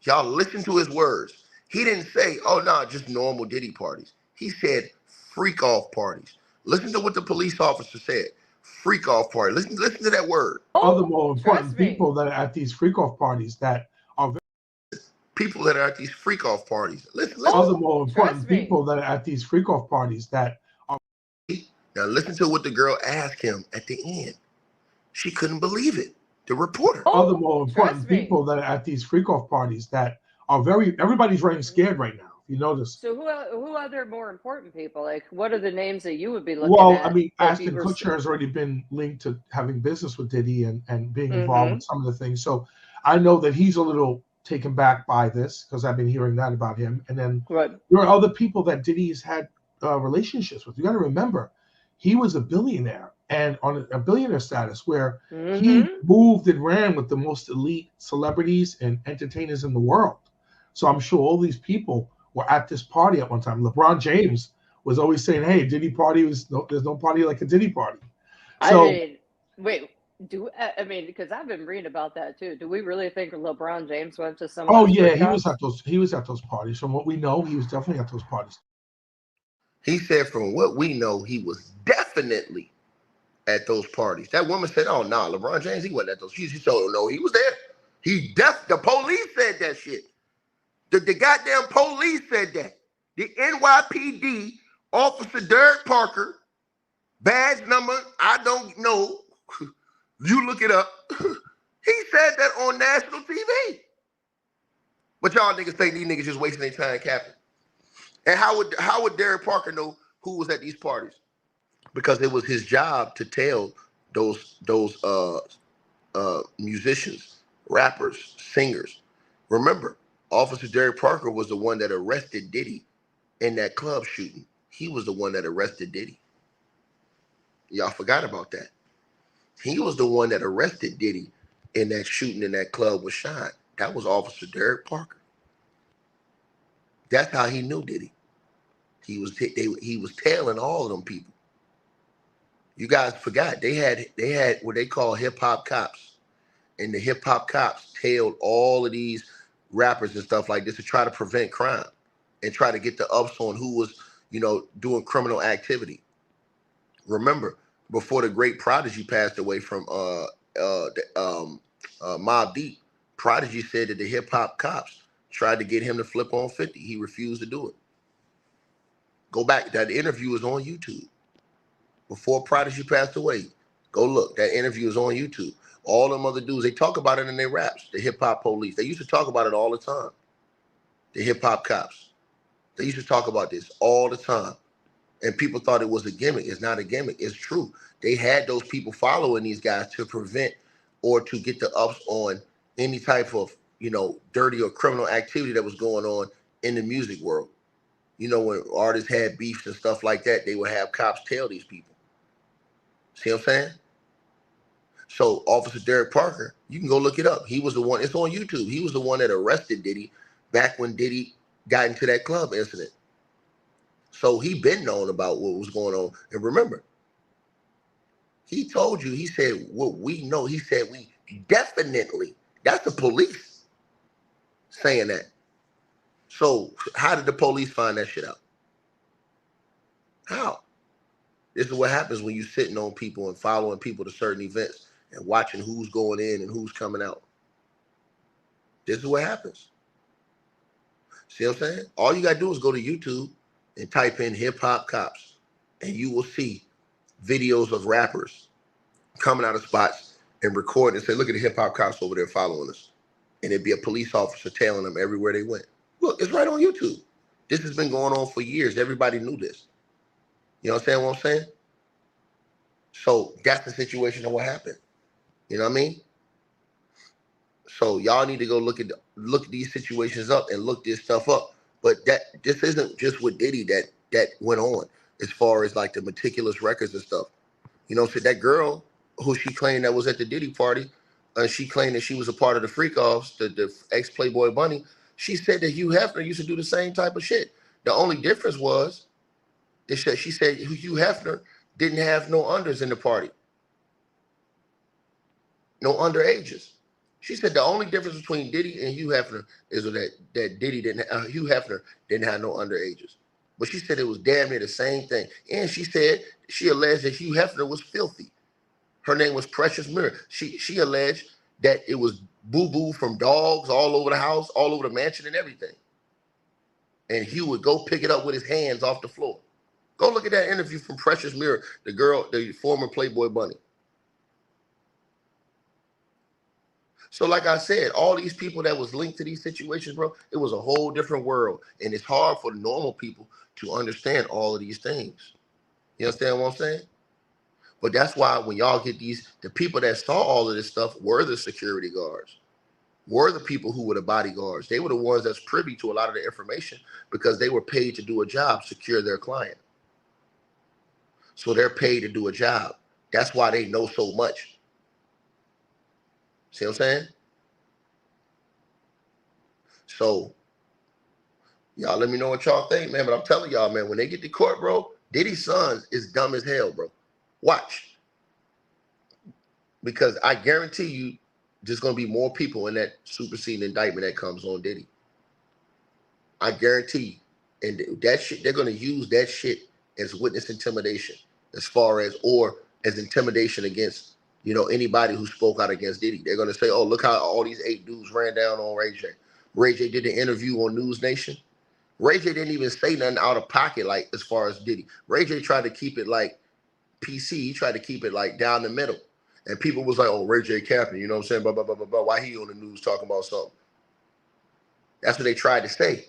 Y'all listen to his words. He didn't say, oh, no, just normal Diddy parties. He said freak-off parties. Listen to what the police officer said. Freak-off party. Listen to that word. Other more important people that are at these freak-off parties that are people that are at these freak-off parties. Listen. Other more important people that are at these freak-off parties that are. Now listen to what the girl asked him at the end. She couldn't believe it. The reporter. Other more important people that are at these freak-off parties that are everybody's running scared right now. You notice. So who other more important people? Like, what are the names that you would be looking at? Well, I mean, Ashton Kutcher has already been linked to having business with Diddy and being involved with some of the things. So I know that he's a little taken back by this because I've been hearing that about him. And then there are other people that Diddy's had relationships with. You got to remember, he was a billionaire and on a billionaire status where he moved and ran with the most elite celebrities and entertainers in the world. So I'm sure all these people were at this party at one time. LeBron James was always saying, hey, Diddy party there's no party like a Diddy party. So, I mean, because I've been reading about that too. Do we really think LeBron James went to some? Oh yeah, he was at those parties. From what we know, he was definitely at those parties. He said from what we know, he was definitely at those parties. That woman said, oh no, LeBron James, he wasn't at those. She told no, he was there. The police said that shit. The goddamn police said that. The NYPD officer Derek Parker, badge number, I don't know You look it up. He said that on national TV. But y'all niggas think these niggas just wasting their time capping. And how would Derek Parker know who was at these parties? Because it was his job to tell those musicians, rappers, singers. Remember, Officer Derek Parker was the one that arrested Diddy in that club shooting. He was the one that arrested Diddy. Y'all forgot about that. He was the one that arrested Diddy in that shooting in that club with Sean. That was Officer Derek Parker. That's how he knew Diddy. He was tailing all of them people. You guys forgot they had what they call hip hop cops, and the hip hop cops tailed all of these rappers and stuff like this to try to prevent crime and try to get the ups on who was, doing criminal activity. Remember, before the great Prodigy passed away from Mobb Deep, Prodigy said that the hip hop cops tried to get him to flip on 50. He refused to do it. Go back. That interview is on YouTube. Before Prodigy passed away, go look. That interview is on YouTube. All them other dudes, they talk about it in their raps. The hip hop police. They used to talk about it all the time. The hip hop cops. They used to talk about this all the time. And people thought it was a gimmick. It's not a gimmick. It's true. They had those people following these guys to prevent or to get the ups on any type of, dirty or criminal activity that was going on in the music world. When artists had beefs and stuff like that, they would have cops tail these people. See what I'm saying? So Officer Derek Parker, you can go look it up. He was the one, it's on YouTube. He was the one that arrested Diddy back when Diddy got into that club incident. So he been known about what was going on. And remember, he told you, he said, what we know, he said, we definitely, that's the police saying that. So how did the police find that shit out? How? This is what happens when you're sitting on people and following people to certain events and watching who's going in and who's coming out. This is what happens. See what I'm saying? All you got to do is go to YouTube and type in hip hop cops, and you will see videos of rappers coming out of spots and record and say, look at the hip hop cops over there following us. And it'd be a police officer tailing them everywhere they went. Look, it's right on YouTube. This has been going on for years. Everybody knew this. You understand what I'm saying? So that's the situation of what happened. You know what I mean? So y'all need to go look at these situations up and look this stuff up. But this isn't just with Diddy that went on as far as like the meticulous records and stuff. So that girl who she claimed that was at the Diddy party, she claimed that she was a part of the freak-offs, the ex-Playboy Bunny. She said that Hugh Hefner used to do the same type of shit. The only difference was she said Hugh Hefner didn't have no unders in the party. No underages. She said the only difference between Diddy and Hugh Hefner is that Hugh Hefner didn't have no underages. But she said it was damn near the same thing. And she said she alleged that Hugh Hefner was filthy. Her name was Precious Mirror. She alleged that it was boo-boo from dogs all over the house, all over the mansion and everything. And Hugh would go pick it up with his hands off the floor. Go look at that interview from Precious Mirror, the former Playboy Bunny. So like I said, all these people that was linked to these situations, bro, it was a whole different world. And it's hard for the normal people to understand all of these things. You understand what I'm saying? But that's why when y'all get the people that saw all of this stuff were the security guards, were the people who were the bodyguards. They were the ones that's privy to a lot of the information because they were paid to do a job, secure their client. So they're paid to do a job. That's why they know so much. See what I'm saying? So, y'all let me know what y'all think, man. But I'm telling y'all, man, when they get to court, bro, Diddy's son is dumb as hell, bro. Watch. Because I guarantee you there's going to be more people in that superseding indictment that comes on Diddy. I guarantee you. And that shit, they're going to use that shit as witness intimidation as far as, or as intimidation against, anybody who spoke out against Diddy. They're going to say, oh, look how all these 8 dudes ran down on Ray J. Ray J did the interview on News Nation. Ray J didn't even say nothing out of pocket, like, as far as Diddy. Ray J tried to keep it, like, PC. He tried to keep it, like, down the middle. And people was like, oh, Ray J capping, you know what I'm saying? Blah, blah, blah, blah, blah. Why he on the news talking about something? That's what they tried to say.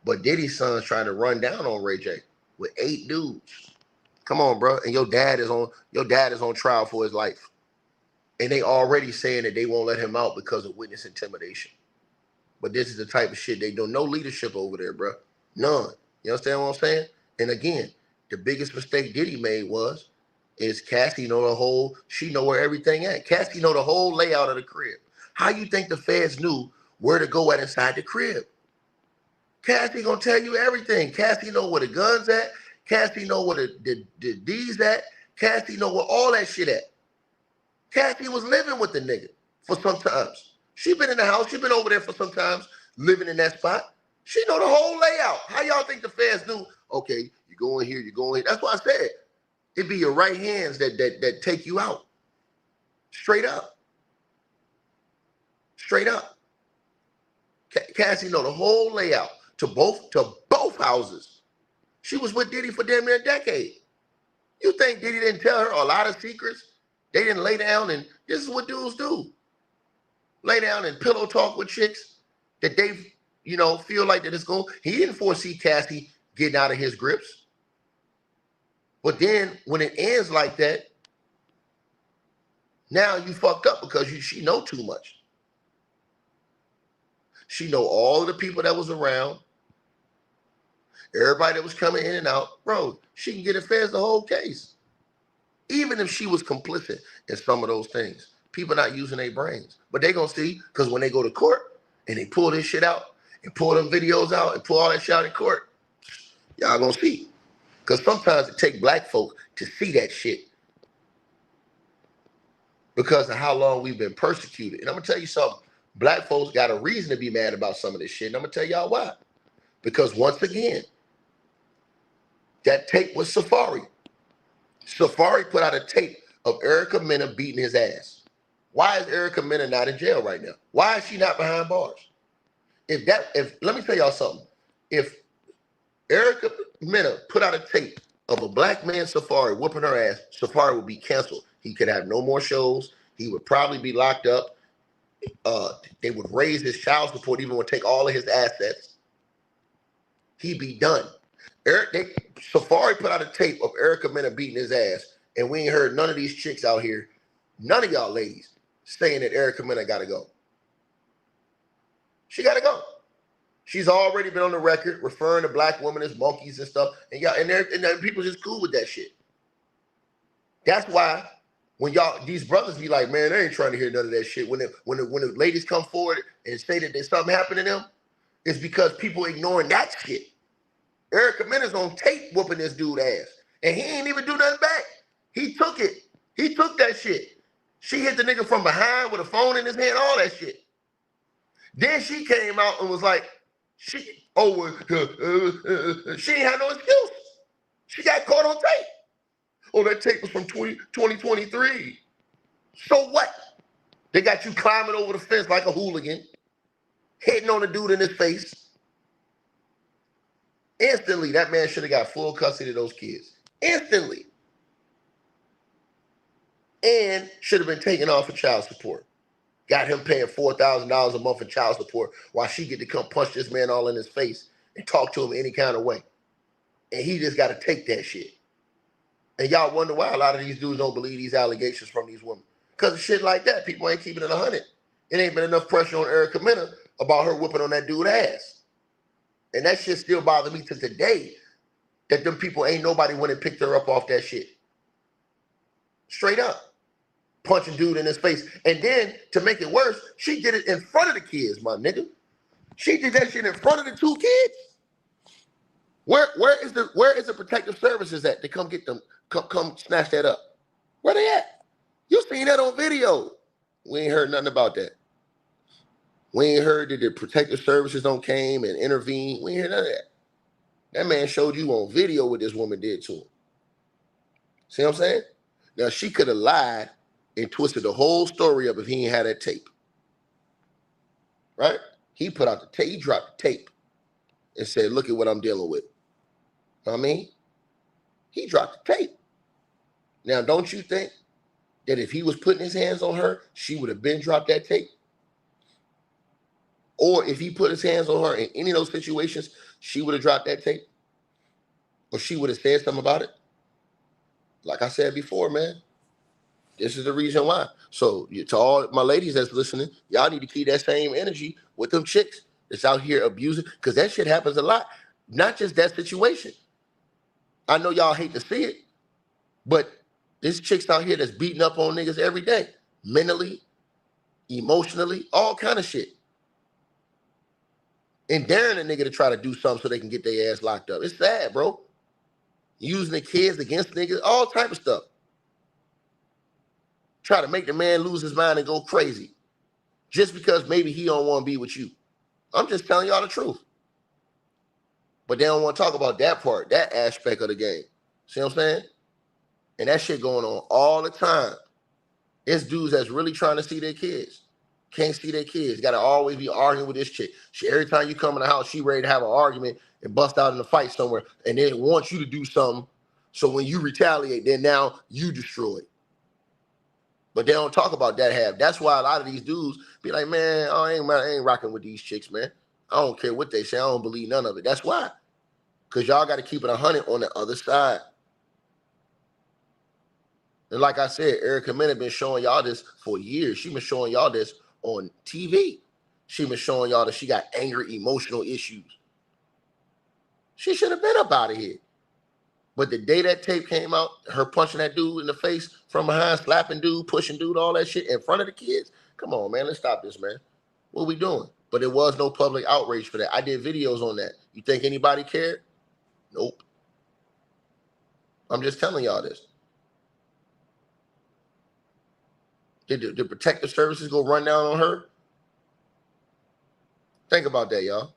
But Diddy's son's trying to run down on Ray J with 8 dudes. Come on, bro. And your dad is on trial for his life. And they already saying that they won't let him out because of witness intimidation. But this is the type of shit they do. No leadership over there, bro. None. You understand what I'm saying? And again, the biggest mistake Diddy made is Cassie she know where everything at. Cassie know the whole layout of the crib. How you think the feds knew where to go at inside the crib? Cassie gonna tell you everything. Cassie know where the guns at. Cassie know where the D's at. Cassie know where all that shit at. Cassie was living with the nigga for some times. She been in the house. She been over there for some times, living in that spot. She know the whole layout. How y'all think the feds knew? Okay, you go in here, you go in here. That's why I said it be your right hands that take you out. Straight up. Straight up. Cassie know the whole layout to both houses. She was with Diddy for damn near a decade. You think Diddy didn't tell her a lot of secrets? They didn't lay down, and this is what dudes do. Lay down and pillow talk with chicks that they, feel like that it's going. He didn't foresee Cassie getting out of his grips. But then when it ends like that, now you fucked up because she know too much. She know all of the people that was around, everybody that was coming in and out. Bro, she can get affairs the whole case. Even if she was complicit in some of those things. People not using their brains. But they gonna see, because when they go to court and they pull this shit out and pull them videos out and pull all that shit out in court, y'all gonna see. Because sometimes it take black folk to see that shit because of how long we've been persecuted. And I'm gonna tell you something. Black folks got a reason to be mad about some of this shit. And I'm gonna tell y'all why. Because once again, that tape was Safari. Safari put out a tape of Erica Mena beating his ass. Why is Erica Mena not in jail right now? Why is she not behind bars? Let me tell y'all something. If Erica Mena put out a tape of a black man Safari whooping her ass, Safari would be canceled. He could have no more shows. He would probably be locked up. They would raise his child support, even would take all of his assets. He'd be done. Safari put out a tape of Erica Mena beating his ass, and we ain't heard none of these chicks out here, none of y'all ladies, saying that Erica Mena gotta go. She gotta go. She's already been on the record referring to black women as monkeys and stuff, and people just cool with that shit. That's why when these brothers be like, man, they ain't trying to hear none of that shit. When the ladies come forward and say that there's something happened to them, it's because people ignoring that shit. Erica Mena's on tape whooping this dude ass. And he ain't even do nothing back. He took it. He took that shit. She hit the nigga from behind with a phone in his hand, all that shit. Then she came out and was like, she ain't had no excuse. She got caught on tape. Oh, that tape was from 2023. So what? They got you climbing over the fence like a hooligan, hitting on the dude in his face. Instantly, that man should have got full custody of those kids. Instantly. And should have been taken off of child support. Got him paying $4,000 a month for child support while she get to come punch this man all in his face and talk to him any kind of way. And he just got to take that shit. And y'all wonder why a lot of these dudes don't believe these allegations from these women. Because of shit like that, people ain't keeping it 100. It ain't been enough pressure on Erica Mena about her whooping on that dude's ass. And that shit still bothers me to today that them people ain't nobody went and picked her up off that shit. Straight up. Punching dude in his face. And then, to make it worse, she did it in front of the kids, my nigga. She did that shit in front of the 2 kids. Where is the protective services at to come get them, come snatch that up? Where they at? You seen that on video. We ain't heard nothing about that. We ain't heard that the protective services don't came and intervene. We ain't heard none of that. That man showed you on video what this woman did to him. See what I'm saying? Now, she could have lied and twisted the whole story up if he ain't had that tape. Right? He put out the tape. He dropped the tape and said, look at what I'm dealing with. You know what I mean? He dropped the tape. Now, don't you think that if he was putting his hands on her, she would have been dropped that tape? Or if he put his hands on her in any of those situations, she would have dropped that tape? Or she would have said something about it? Like I said before, man, this is the reason why. So to all my ladies that's listening, y'all need to keep that same energy with them chicks that's out here abusing, because that shit happens a lot. Not just that situation. I know y'all hate to see it, but there's chicks out here that's beating up on niggas every day, mentally, emotionally, all kind of shit. And daring a nigga to try to do something so they can get their ass locked up. It's sad, bro. Using the kids against niggas, all type of stuff. Try to make the man lose his mind and go crazy just because maybe he don't want to be with you. I'm just telling y'all the truth. But they don't want to talk about that part, that aspect of the game. See what I'm saying? And that shit going on all the time. It's dudes that's really trying to see their kids. Can't see their kids. Got to always be arguing with this chick. Every time you come in the house, she ready to have an argument and bust out in a fight somewhere. And they want you to do something. So when you retaliate, then now you destroy it. But they don't talk about that half. That's why a lot of these dudes be like, man, I ain't rocking with these chicks, man. I don't care what they say. I don't believe none of it. That's why. Because y'all got to keep it 100 on the other side. And like I said, Erica Mena been showing y'all this for years. She been showing y'all this on TV. She been showing y'all that she got anger, emotional issues. She should have been up out of here. But the day that tape came out, her punching that dude in the face from behind, slapping dude, pushing dude, all that shit in front of the kids. Come on, man. Let's stop this, man. What are we doing? But there was no public outrage for that. I did videos on that. You think anybody cared? Nope. I'm just telling y'all this. Did the protective services go run down on her? Think about that, y'all.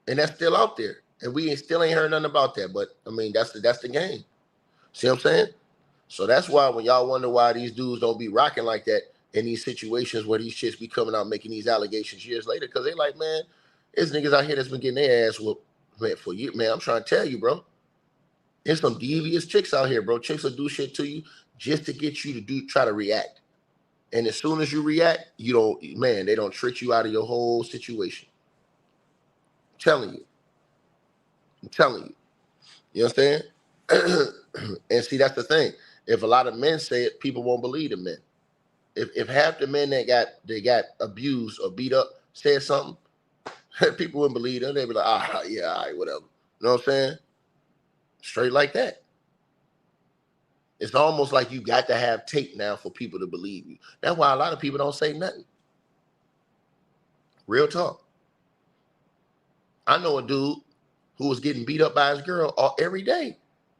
And that's still out there. And we still ain't heard nothing about that. But, I mean, that's the game. See what I'm saying? So that's why when y'all wonder why these dudes don't be rocking like that in these situations where these shits be coming out making these allegations years later, because they like, man, there's niggas out here that's been getting their ass whooped, man, for years. Man, I'm trying to tell you, bro. There's some devious chicks out here, bro. Chicks will do shit to you just to get you to try to react. And as soon as you react, they don't trick you out of your whole situation. I'm telling you. You understand? And see, that's the thing. If a lot of men say it, people won't believe the men. If half the men that got abused or beat up said something, people wouldn't believe them. They'd be like, yeah, all right, whatever. You know what I'm saying? Straight like that. It's almost like you got to have tape now for people to believe you. That's why a lot of people don't say nothing. Real talk. I know a dude who was getting beat up by his girl every day.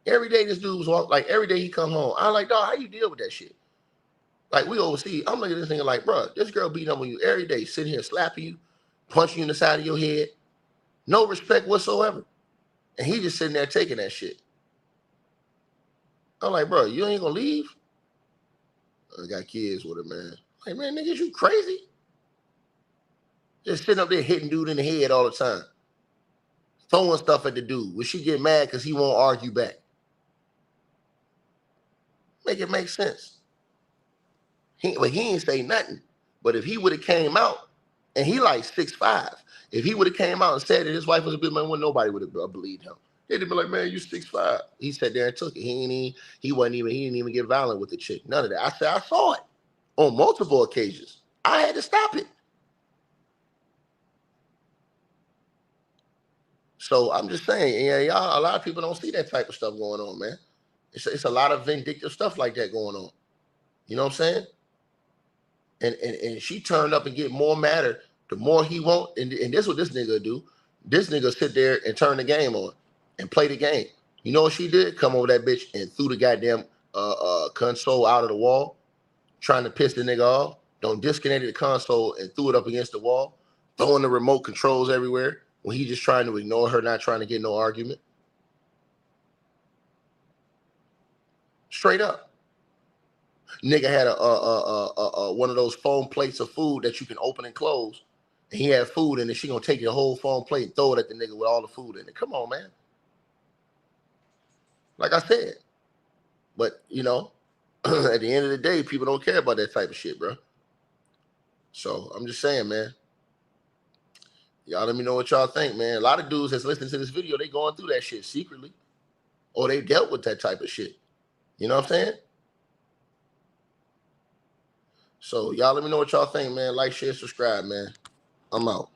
Every day this dude was walking, like every day he come home. I'm like, dog, how you deal with that shit? Like we overseas. I'm looking at this thing like, bro, this girl beating up on you every day, sitting here slapping you, punching you in the side of your head. No respect whatsoever. And he just sitting there taking that shit. I'm like, bro, you ain't gonna leave? I got kids with her, man. Like, man, niggas, you crazy? Just sitting up there hitting dude in the head all the time. Throwing stuff at the dude. Will she get mad because he won't argue back? Make it make sense. He ain't say nothing. But if he would have came out, and he like 6'5", if he would have came out and said that his wife was a bit man, nobody would have believed him. They'd be like, man, you 6'5". He sat there and took it. He didn't even get violent with the chick. None of that. I said, I saw it on multiple occasions. I had to stop it. So I'm just saying, yeah, y'all, a lot of people don't see that type of stuff going on, man. It's a lot of vindictive stuff like that going on. You know what I'm saying? And she turned up and get more madder the more he won't. And this is what this nigga do. This nigga sit there and turn the game on and play the game. You know what she did? Come over that bitch and threw the goddamn console out of the wall, trying to piss the nigga off. Don't disconnect the console and threw it up against the wall, throwing the remote controls everywhere when he just trying to ignore her, not trying to get no argument. Straight up. Nigga had a one of those foam plates of food that you can open and close. And he had food in it. She gonna take your whole foam plate and throw it at the nigga with all the food in it. Come on, man. Like I said, But, you know, at the end of the day, people don't care about that type of shit, bro. So I'm just saying, man. Y'all let me know what y'all think, man. A lot of dudes that's listening to this video, they going through that shit secretly. Or they dealt with that type of shit. You know what I'm saying? So y'all let me know what y'all think, man. Like, share, subscribe, man. I'm out.